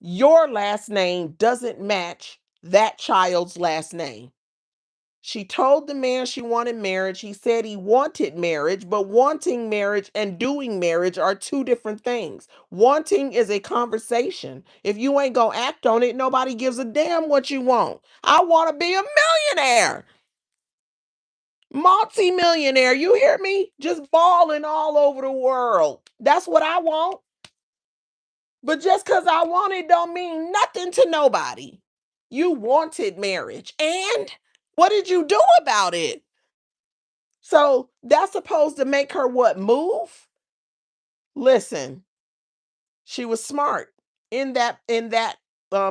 Speaker 2: your last name doesn't match that child's last name? She told the man she wanted marriage. He said he wanted marriage, but wanting marriage and doing marriage are two different things. Wanting is a conversation. If you ain't gonna act on it, nobody gives a damn what you want. I want to be a millionaire, multi-millionaire. You hear me? Just balling all over the world. That's what I want. But just because I want it don't mean nothing to nobody. You wanted marriage. And what did you do about it? So that's supposed to make her what, move? Listen, she was smart in that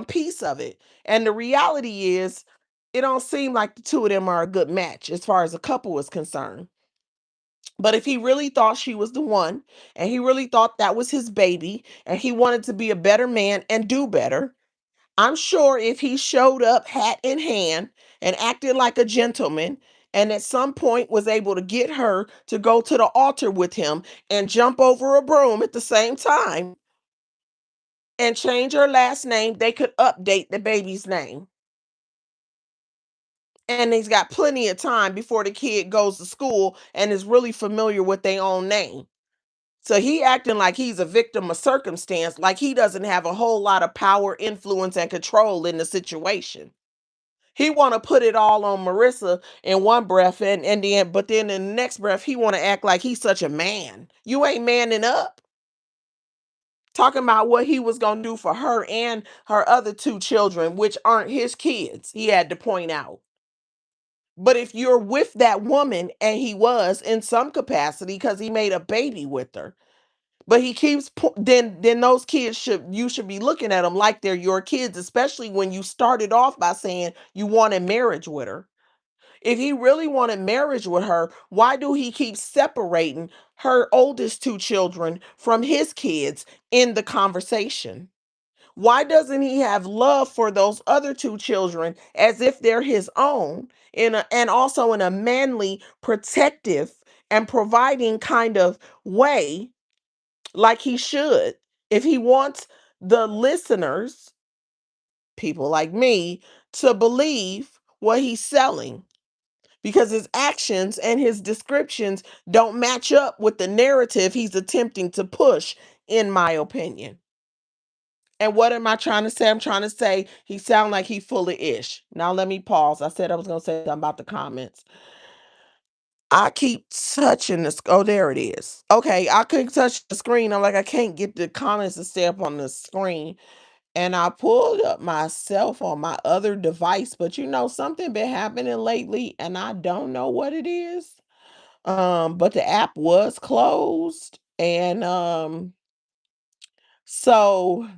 Speaker 2: piece of it. And the reality is, it don't seem like the two of them are a good match as far as a couple is concerned. But if he really thought she was the one, and he really thought that was his baby, and he wanted to be a better man and do better, I'm sure if he showed up hat in hand and acted like a gentleman, and at some point was able to get her to go to the altar with him and jump over a broom at the same time and change her last name, they could update the baby's name. And he's got plenty of time before the kid goes to school and is really familiar with their own name. So he acting like he's a victim of circumstance, like he doesn't have a whole lot of power, influence, and control in the situation. He want to put it all on Marissa in one breath, and then but then in the next breath he want to act like he's such a man. You ain't manning up. Talking about what he was gonna do for her and her other two children, which aren't his kids. He had to point out. But if you're with that woman, and he was in some capacity because he made a baby with her, but he keeps then those kids should be looking at them like they're your kids, especially when you started off by saying you wanted marriage with her. If he really wanted marriage with her, why do he keep separating her oldest two children from his kids in the conversation? Why doesn't he have love for those other two children as if they're his own, and also in a manly, protective, and providing kind of way, like he should? If he wants the listeners, people like me, to believe what he's selling, because his actions and his descriptions don't match up with the narrative he's attempting to push, in my opinion. And what am I trying to say? I'm trying to say he sound like he full of ish. Now let me pause. I said I was going to say something about the comments. I keep touching this. Oh, there it is. Okay, I couldn't touch the screen. I'm like, I can't get the comments to stay up on the screen. And I pulled up myself on my other device, but something been happening lately, and I don't know what it is. But the app was closed, and so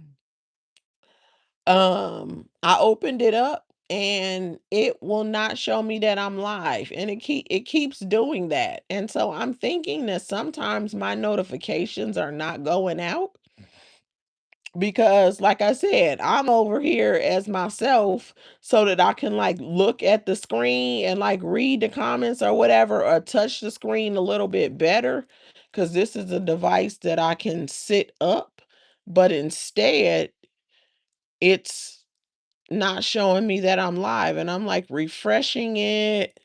Speaker 2: I opened it up, and it will not show me that I'm live, and it keeps doing that. And so I'm thinking that sometimes my notifications are not going out, because like I said, I'm over here as myself so that I can like look at the screen and like read the comments or whatever, or touch the screen a little bit better, cuz this is a device that I can sit up, but instead it's not showing me that I'm live, and I'm like refreshing it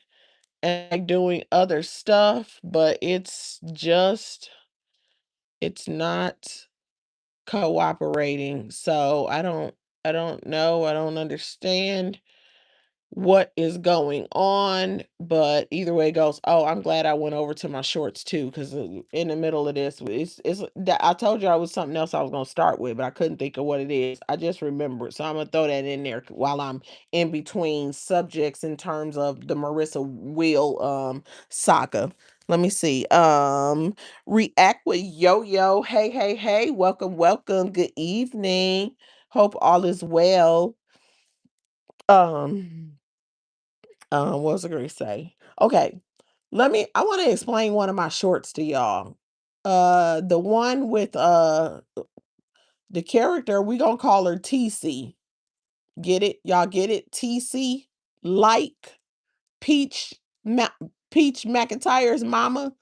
Speaker 2: and like doing other stuff, but it's not cooperating. So I don't know. I don't understand what is going on, but either way it goes. Oh, I'm glad I went over to my shorts too, because in the middle of this, I told you I was something else I was gonna start with, but I couldn't think of what it is. I just remembered, so I'm gonna throw that in there while I'm in between subjects in terms of the Marissa Will saga. Let me see. React with Yo Yo. Hey, hey, hey, welcome, welcome. Good evening. Hope all is well. Um what was I gonna say? Okay, I want to explain one of my shorts to y'all. The one with The character, we gonna call her TC. Get it? Y'all get it? TC, like Peach Ma- Peach McIntyre's mama.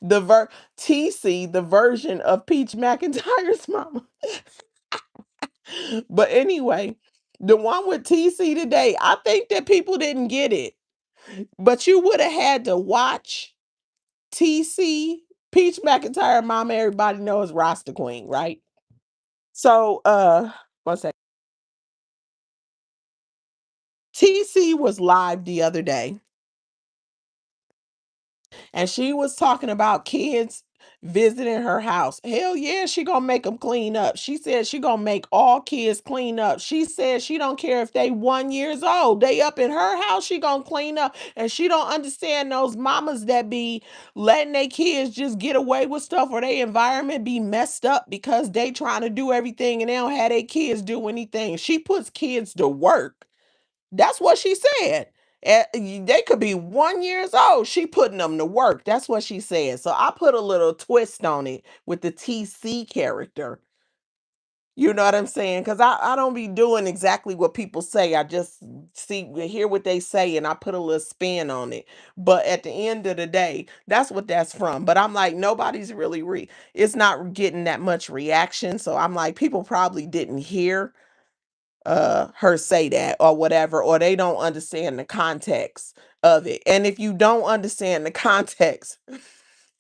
Speaker 2: the ver TC, the version of Peach McIntyre's mama. But anyway, the one with TC today, I think that people didn't get it. But you would have had to watch TC, Peach McIntyre mama, everybody knows Rasta Queen, right? So one second. TC was live the other day and she was talking about kids visiting her house. Hell yeah, she gonna make them clean up. She said she gonna make all kids clean up. She said she don't care if they 1 years old. They up in her house, she gonna clean up. And she don't understand those mamas that be letting their kids just get away with stuff or their environment be messed up because they trying to do everything and they don't have their kids do anything. She puts kids to work. That's what she said. They could be 1 years old. She putting them to work. That's what she said. So I put a little twist on it with the TC character. You know what I'm saying? Because I don't be doing exactly what people say. I just hear what they say and I put a little spin on it. But at the end of the day, that's what that's from. But I'm like, nobody's really it's not getting that much reaction. So I'm like, people probably didn't hear her say that or whatever, or they don't understand the context of it. And if you don't understand the context,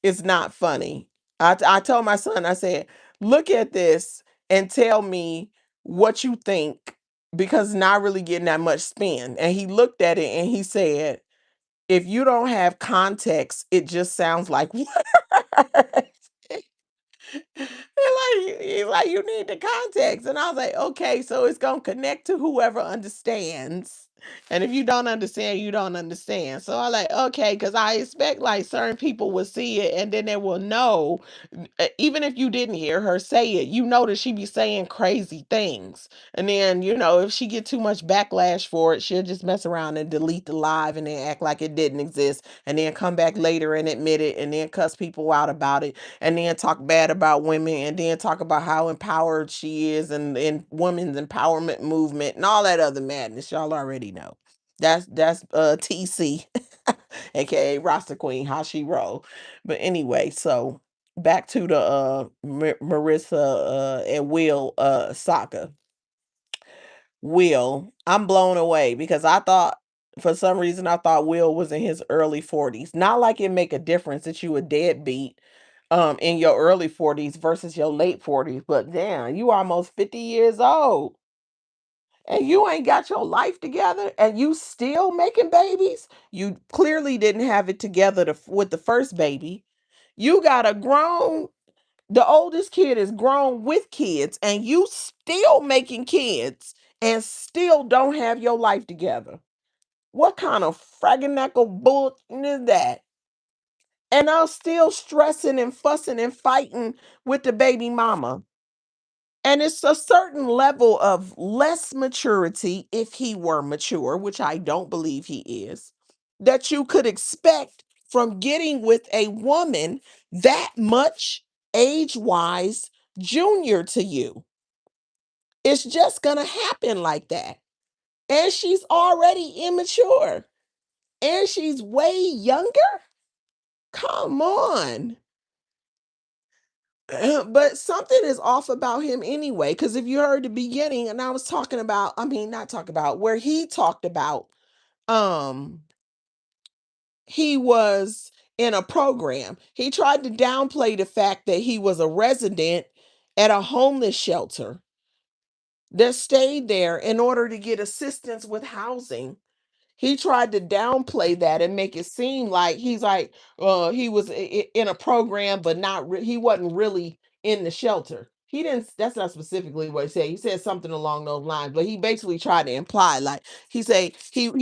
Speaker 2: it's not funny. I told my son, I said, look at this and tell me what you think because it's not really getting that much spin. And he looked at it and he said, if you don't have context, it just sounds like words. He's like, you need the context. And I was like, okay, so it's gonna connect to whoever understands. And if you don't understand, you don't understand. So I like, okay, because I expect like certain people will see it and then they will know, even if you didn't hear her say it, you know that she be saying crazy things. And then, if she get too much backlash for it, she'll just mess around and delete the live and then act like it didn't exist and then come back later and admit it and then cuss people out about it and then talk bad about women and then talk about how empowered she is and women's empowerment movement and all that other madness y'all already know. That's TC, aka Rasta Queen, how she roll. But anyway, so back to the Marissa and Will saga. Will, I'm blown away because I thought for some reason I thought Will was in his early 40s. Not like it make a difference that you a deadbeat in your early 40s versus your late 40s, but damn, you almost 50 years old and you ain't got your life together and you still making babies. You clearly didn't have it together with the first baby. You got a grown The oldest kid is grown with kids and you still making kids and still don't have your life together. What kind of fragging bull is that? And I'm still stressing and fussing and fighting with the baby mama. And it's a certain level of less maturity, if he were mature, which I don't believe he is, that you could expect from getting with a woman that much age wise junior to you. It's just going to happen like that. And she's already immature and she's way younger. Come on. But something is off about him anyway. Because if you heard the beginning, and I was talking about, I mean, not talk about where he talked about, um, he was in a program. He tried to downplay the fact that he was a resident at a homeless shelter that stayed there in order to get assistance with housing. He tried to downplay that and make it seem like he's like he was in a program but he wasn't really in the shelter. He didn't That's not specifically what he said. He said something along those lines, but he basically tried to imply like he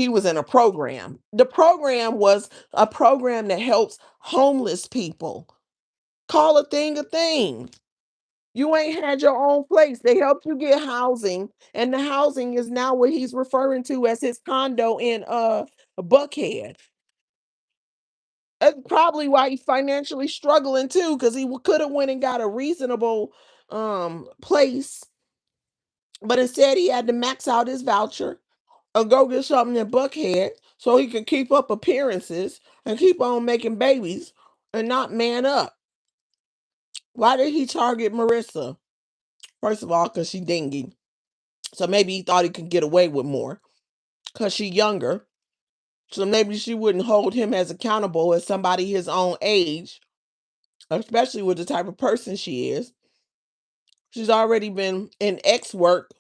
Speaker 2: was in a program. The program was a program that helps homeless people. Call a thing a thing. You ain't had your own place. They helped you get housing, and the housing is now what he's referring to as his condo in Buckhead. That's probably why he's financially struggling too, because he could have went and got a reasonable place, but instead he had to max out his voucher or go get something in Buckhead so he could keep up appearances and keep on making babies and not man up. Why did he target Marissa? First of all, because she dingy. So maybe he thought he could get away with more because she younger. So maybe she wouldn't hold him as accountable as somebody his own age, especially with the type of person she is. She's already been in X work,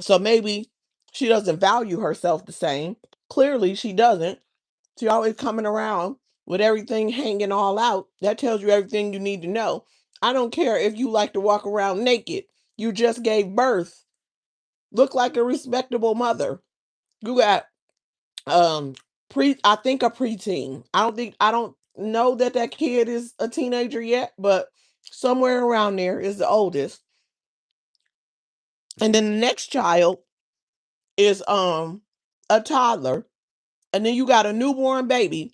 Speaker 2: so maybe she doesn't value herself the same. Clearly, she doesn't. She always coming around with everything hanging all out. That tells you everything you need to know. I don't care if you like to walk around naked. You just gave birth. Look like a respectable mother. You got I think a preteen. I don't know that that kid is a teenager yet, but somewhere around there is the oldest. And then the next child is a toddler, and then you got a newborn baby,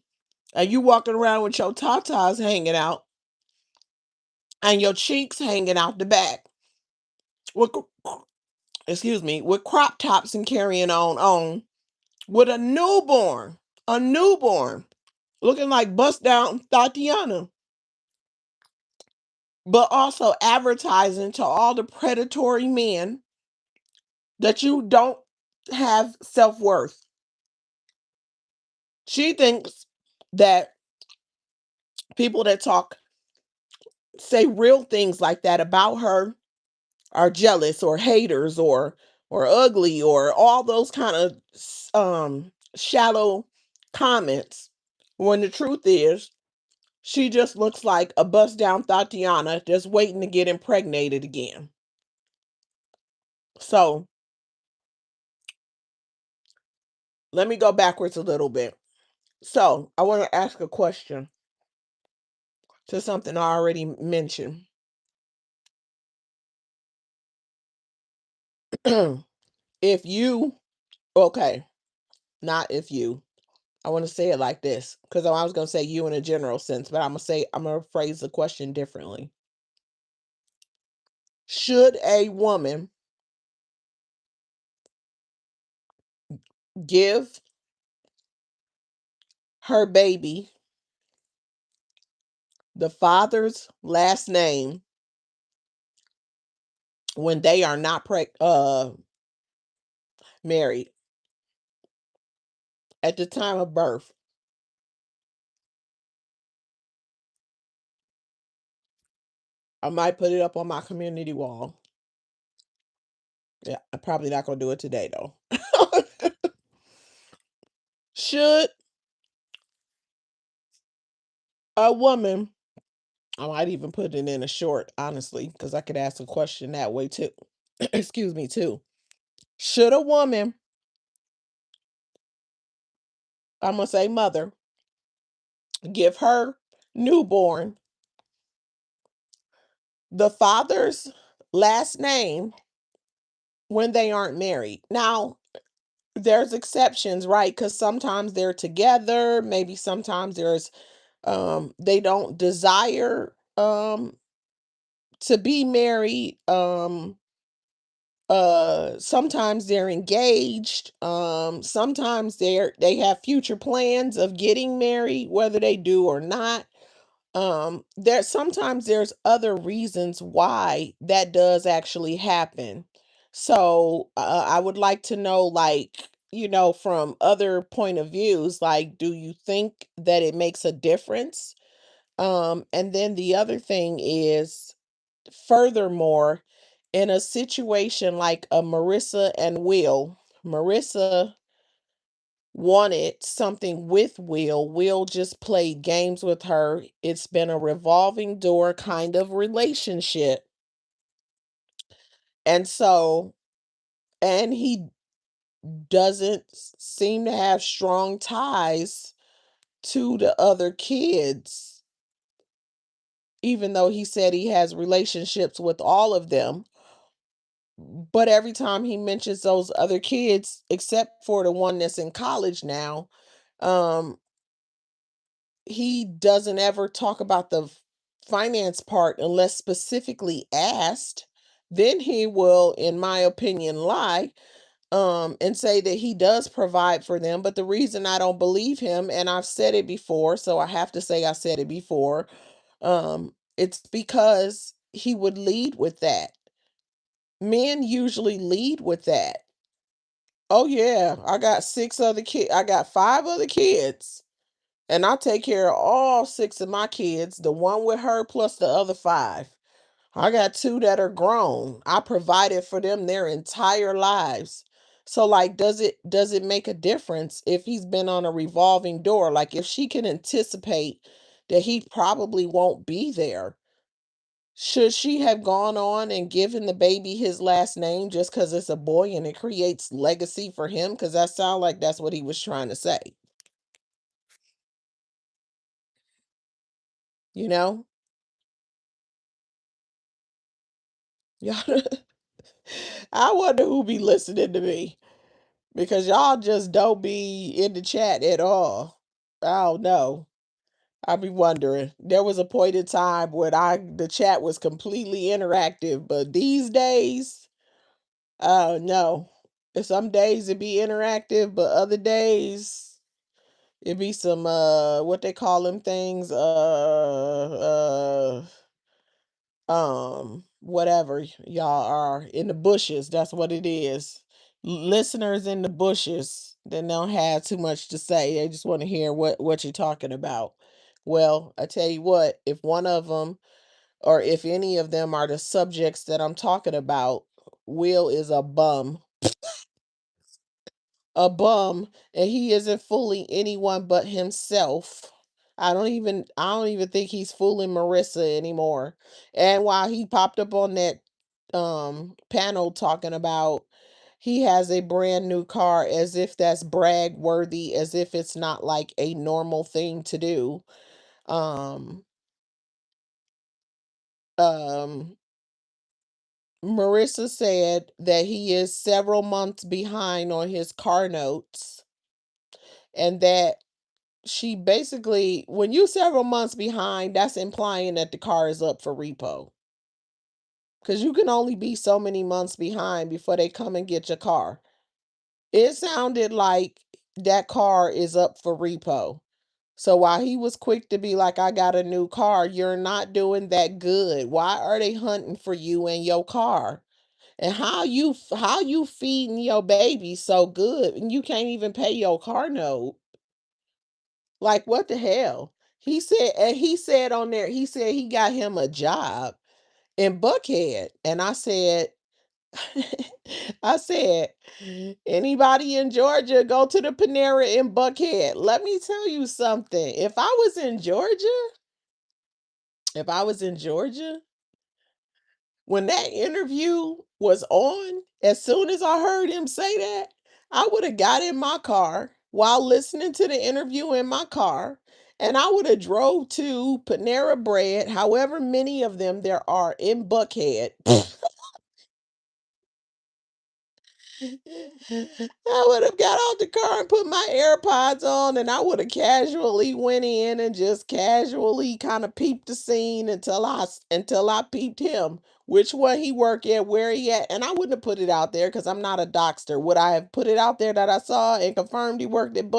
Speaker 2: and you walking around with your tatas hanging out and your cheeks hanging out the back with excuse me, with crop tops and carrying on with a newborn looking like bust down Tatiana, but also advertising to all the predatory men that you don't have self-worth. She thinks that people that talk say real things like that about her are jealous or haters or ugly or all those kind of shallow comments, when the truth is she just looks like a bust down Tatiana just waiting to get impregnated again. So let me go backwards a little bit. So I want to ask a question to something I already mentioned. If you, okay, not if you, I want to say it like this because I was going to say you in a general sense, but I'm going to phrase the question differently. Should a woman give her baby the father's last name when they are not married at the time of birth? I might put it up on my community wall. Yeah, I'm probably not going to do it today though. Should a woman, I might even put it in a short, honestly, because I could ask a question that way too. Excuse me, too. Should a woman, I'm going to say mother, give her newborn the father's last name when they aren't married? Now, there's exceptions, right? Because sometimes they're together, maybe sometimes there's they don't desire to be married. Sometimes they're engaged, sometimes they have future plans of getting married, whether they do or not. There's other reasons why that does actually happen. So I would like to know, like, from other point of views, like, do you think that it makes a difference? And then the other thing is, furthermore, in a situation like a Marissa and Will, Marissa wanted something with Will. Will just played games with her. It's been a revolving door kind of relationship. And so, and he doesn't seem to have strong ties to the other kids, even though he said he has relationships with all of them. But every time he mentions those other kids, except for the one that's in college now, um, he doesn't ever talk about the finance part unless specifically asked. Then he will, in my opinion, lie and say that he does provide for them. But the reason I don't believe him, and I've said it before, so I have to say I said it before, it's because he would lead with that. Men usually lead with that. Oh yeah, I got 6 other kids. I got 5 other kids. And I take care of all 6 of my kids, the one with her plus the other 5. I got 2 that are grown. I provided for them their entire lives. So like does it make a difference if he's been on a revolving door? Like if she can anticipate that he probably won't be there, should she have gone on and given the baby his last name just cuz it's a boy and it creates legacy for him? Cuz that sound like that's what he was trying to say, you know? Y'all I wonder who be listening to me because y'all just don't be in the chat at all. I don't know. I be wondering. There was a point in time when the chat was completely interactive, but these days, I don't know. Some days it be interactive, but other days it be some what they call them things whatever y'all are in the bushes, that's what it is. Listeners in the bushes that don't have too much to say, they just want to hear what you're talking about. Well, I tell you what, if one of them or if any of them are the subjects that I'm talking about, Will is a bum, and he isn't fooling anyone but himself. I don't even think he's fooling Marissa anymore. And while he popped up on that panel talking about he has a brand new car as if that's brag worthy, as if it's not like a normal thing to do. Um um Marissa said that he is several months behind on his car notes, and that she basically, when you several months behind, that's implying that the car is up for repo. Because you can only be so many months behind before they come and get your car. It sounded like that car is up for repo. So while he was quick to be like, I got a new car, you're not doing that good. Why are they hunting for you and your car? And how you feeding your baby so good and you can't even pay your car note? Like what the hell? He said on there, he said he got him a job in Buckhead. And I said, I said, anybody in Georgia, go to the Panera in Buckhead. Let me tell you something. If I was in Georgia, when that interview was on, as soon as I heard him say that, I would have got in my car while listening to the interview in my car, and I would have drove to Panera Bread, however many of them there are in Buckhead. I would have got out the car and put my AirPods on, and I would have casually went in and just casually kind of peeped the scene until I peeped him, which one he work at, where he at, and I wouldn't have put it out there because I'm not a doxter. Would I have put it out there that I saw and confirmed he worked at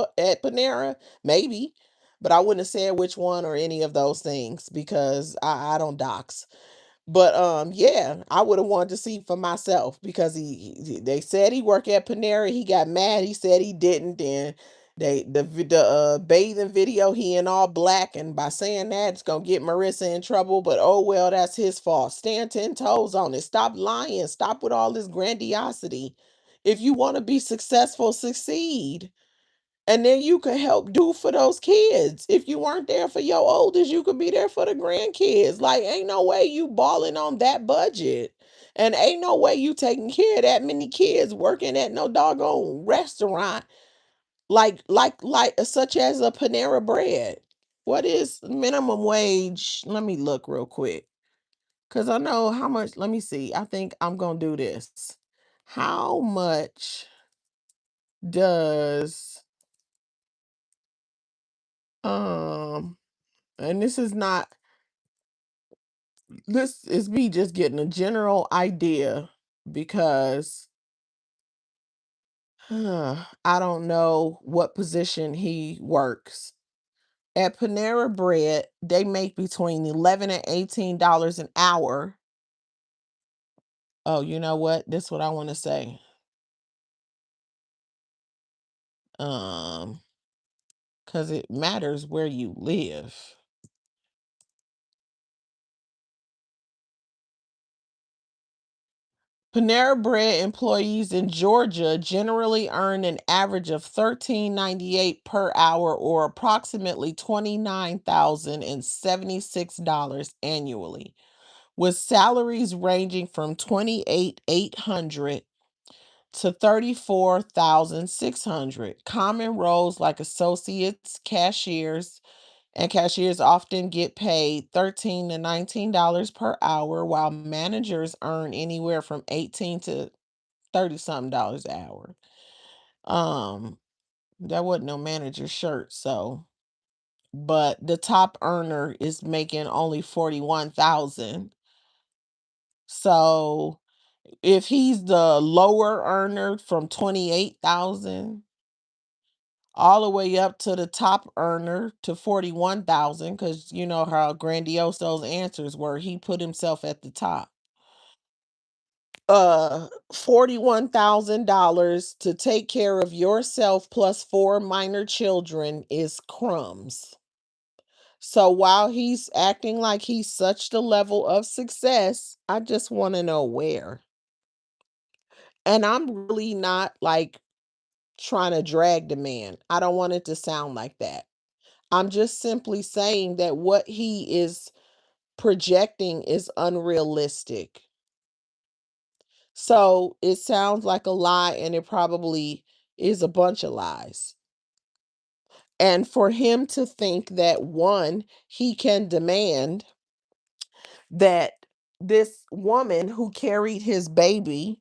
Speaker 2: Panera? Maybe, but I wouldn't have said which one or any of those things because I don't dox. But yeah, I would have wanted to see for myself because they said he worked at Panera. He got mad. He said he didn't. Then the bathing video, he in all black, and by saying that, it's gonna get Marissa in trouble. But oh well, that's his fault. Stand 10 toes on it. Stop lying. Stop with all this grandiosity. If you want to be successful, succeed. And then you could help do for those kids. If you weren't there for your oldest, you could be there for the grandkids. Like, ain't no way you balling on that budget. And ain't no way you taking care of that many kids working at no doggone restaurant like such as a Panera Bread. What is minimum wage? Let me look real quick. Cause I know how much. Let me see. I think I'm gonna do this. How much does um And this is me just getting a general idea because I don't know what position he works. At Panera Bread, they make between 11 and $18 an hour. Oh, you know what? This is what I want to say. Um, because it matters where you live. Panera Bread employees in Georgia generally earn an average of $13.98 per hour or approximately $29,076 annually, with salaries ranging from 28,800 to 34,600. Common roles like associates, cashiers often get paid $13 to $19 per hour, while managers earn anywhere from 18 to 30 something dollars an hour. Um, that wasn't no manager shirt, so but the top earner is making only 41,000. So if he's the lower earner from 28,000 all the way up to the top earner to 41,000, because you know how grandiose those answers were. He put himself at the top. $41,000 to take care of yourself plus four minor children is crumbs. So while he's acting like he's such the level of success, I just want to know where. And I'm really not like trying to drag the man. I don't want it to sound like that. I'm just simply saying that what he is projecting is unrealistic. So it sounds like a lie, and it probably is a bunch of lies. And for him to think that one, he can demand that this woman who carried his baby,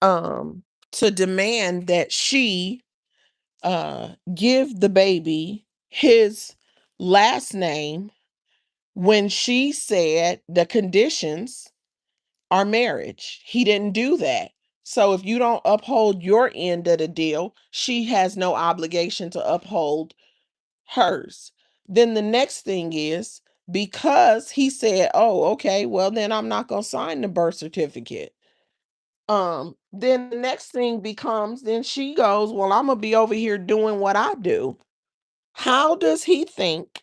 Speaker 2: um, to demand that she give the baby his last name when she said the conditions are marriage. He didn't do that. So if you don't uphold your end of the deal, she has no obligation to uphold hers. Then the next thing is, because he said, "Oh, okay, well then I'm not going to sign the birth certificate." Then the next thing becomes, then she goes, "Well, I'm going to be over here doing what I do." How does he think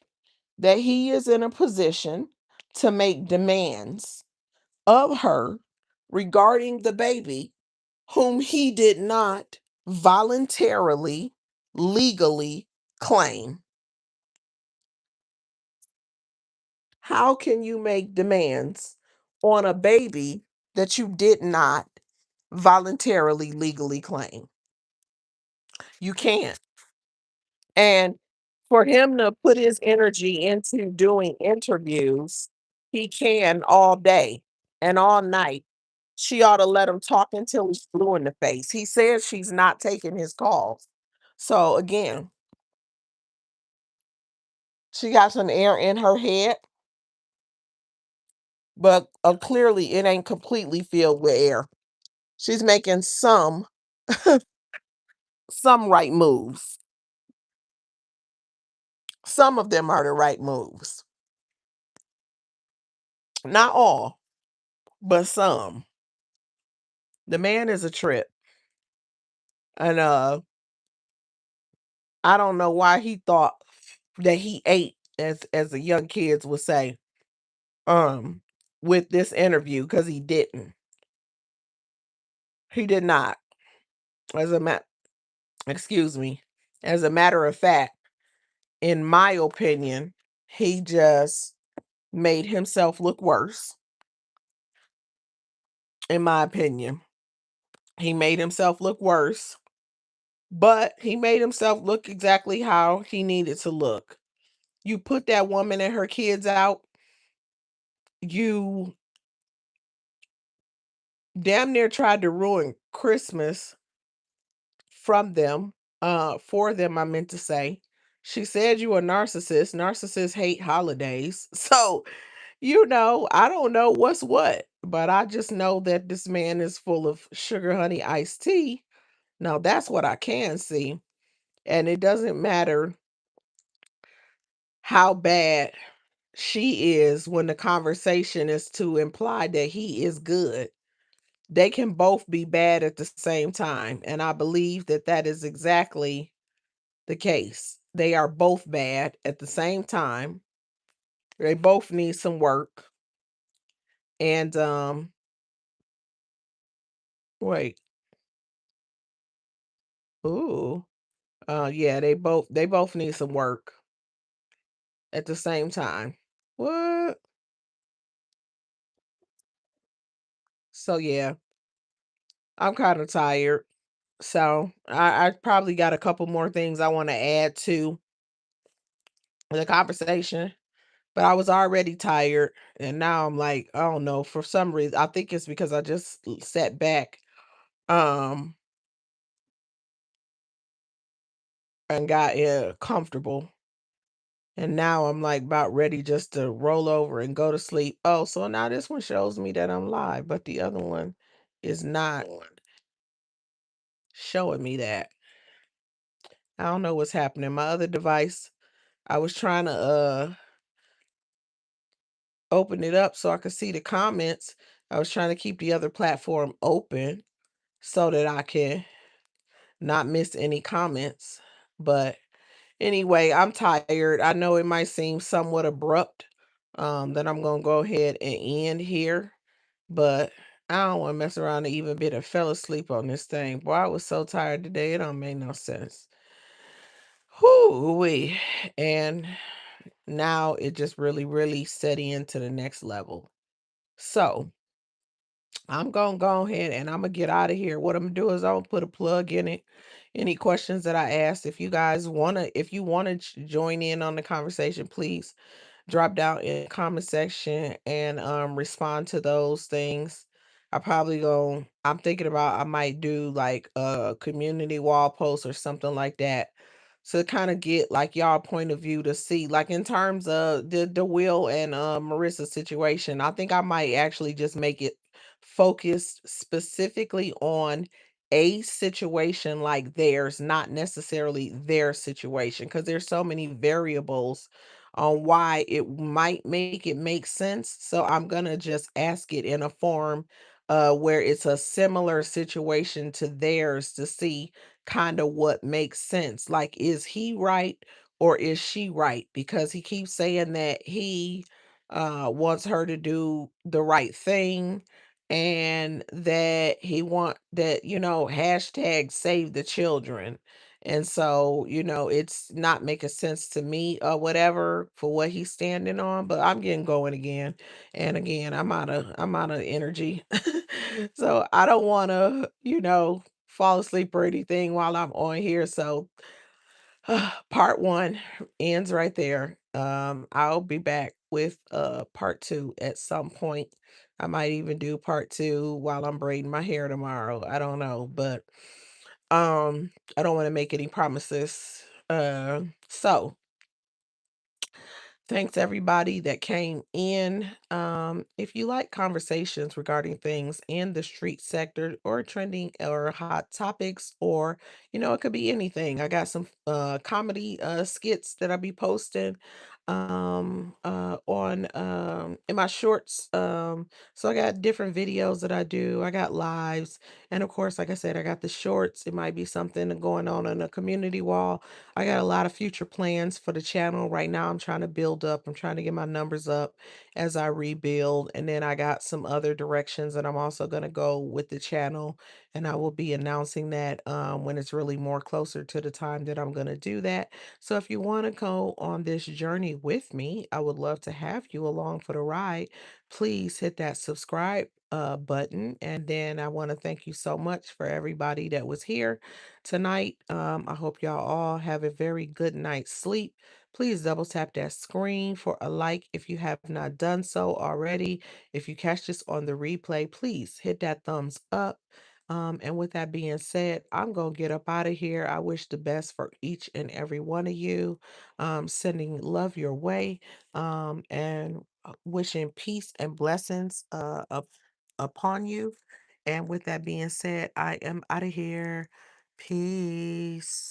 Speaker 2: that he is in a position to make demands of her regarding the baby whom he did not voluntarily, legally claim? How can you make demands on a baby that you did not voluntarily, legally claim? You can't. And for him to put his energy into doing interviews, he can all day and all night. She ought to let him talk until he's blue in the face. He says she's not taking his calls. So again, she got some air in her head, but clearly it ain't completely filled with air. She's making some right moves. Some of them are the right moves. Not all, but some. The man is a trip. And I don't know why he thought that he ate, as the young kids would say, um, with this interview, because he didn't. He did not. As a ma- Excuse me. As a matter of fact, in my opinion, he just made himself look worse. In my opinion, he made himself look worse, but he made himself look exactly how he needed to look. You put that woman and her kids out, you damn near tried to ruin Christmas from them, for them, I meant to say. She said you a narcissist. Narcissists hate holidays. So, I don't know what's what, but I just know that this man is full of sugar honey iced tea. Now that's what I can see. And it doesn't matter how bad she is when the conversation is to imply that he is good. They can both be bad at the same time. And I believe that that is exactly the case. They are both bad at the same time. They both need some work. And wait. Ooh. Yeah, they both need some work at the same time. What? So yeah, I'm kind of tired. So I probably got a couple more things I want to add to the conversation, but I was already tired, and now I'm like, I don't know, for some reason, I think it's because I just sat back, um, and got comfortable, and now I'm like about ready just to roll over and go to sleep. Oh, so now this one shows me that I'm live, but the other one is not showing me that. I don't know what's happening. My other device, I was trying to open it up so I could see the comments. I was trying to keep the other platform open so that I can not miss any comments. But anyway, I'm tired. I know it might seem somewhat abrupt that I'm going to go ahead and end here, but I don't want to mess around and even bit and fell asleep on this thing. Boy, I was so tired today. It don't make no sense. Whoo, and now it just really, really set into the next level. So I'm gonna go ahead and I'm gonna get out of here. What I'm gonna do is I'll put a plug in it. Any questions that I asked, if you wanna join in on the conversation, please drop down in the comment section and respond to those things. I'm thinking about I might do like a community wall post or something like that to kind of get like y'all point of view to see like in terms of the Will and Marissa situation. I think I might actually just make it focused specifically on a situation like theirs, not necessarily their situation, because there's so many variables on why it might make it make sense. So I'm gonna just ask it in a form where it's a similar situation to theirs to see kind of what makes sense. Like, is he right or is she right? Because he keeps saying that he wants her to do the right thing and that he want that, hashtag save the children. And so, it's not making sense to me or whatever for what he's standing on, but I'm getting going again. And again, I'm out of energy. So I don't want to, fall asleep or anything while I'm on here. So part one ends right there. I'll be back with part two at some point. I might even do part two while I'm braiding my hair tomorrow. I don't know, but I don't want to make any promises. So thanks everybody that came in. If you like conversations regarding things in the street sector or trending or hot topics, or it could be anything. I got some comedy skits that I'll be posting on in my shorts. So I got different videos that I do. I got lives, and of course, like I said, I got the shorts. It might be something going on a community wall. I got a lot of future plans for the channel. Right now, I'm trying to build up. I'm trying to get my numbers up as I rebuild. And then I got some other directions that I'm also going to go with the channel. And I will be announcing that when it's really more closer to the time that I'm going to do that. So if you want to go on this journey with me, I would love to have you along for the ride. Please hit that subscribe button. And then I want to thank you so much for everybody that was here tonight. I hope y'all all have a very good night's sleep. Please double tap that screen for a like if you have not done so already. If you catch this on the replay, please hit that thumbs up.
Speaker 1: And with that being said, I'm gonna get up out of here. I wish the best for each and every one of you. Sending love your way, and wishing peace and blessings upon you. And with that being said, I am out of here. Peace.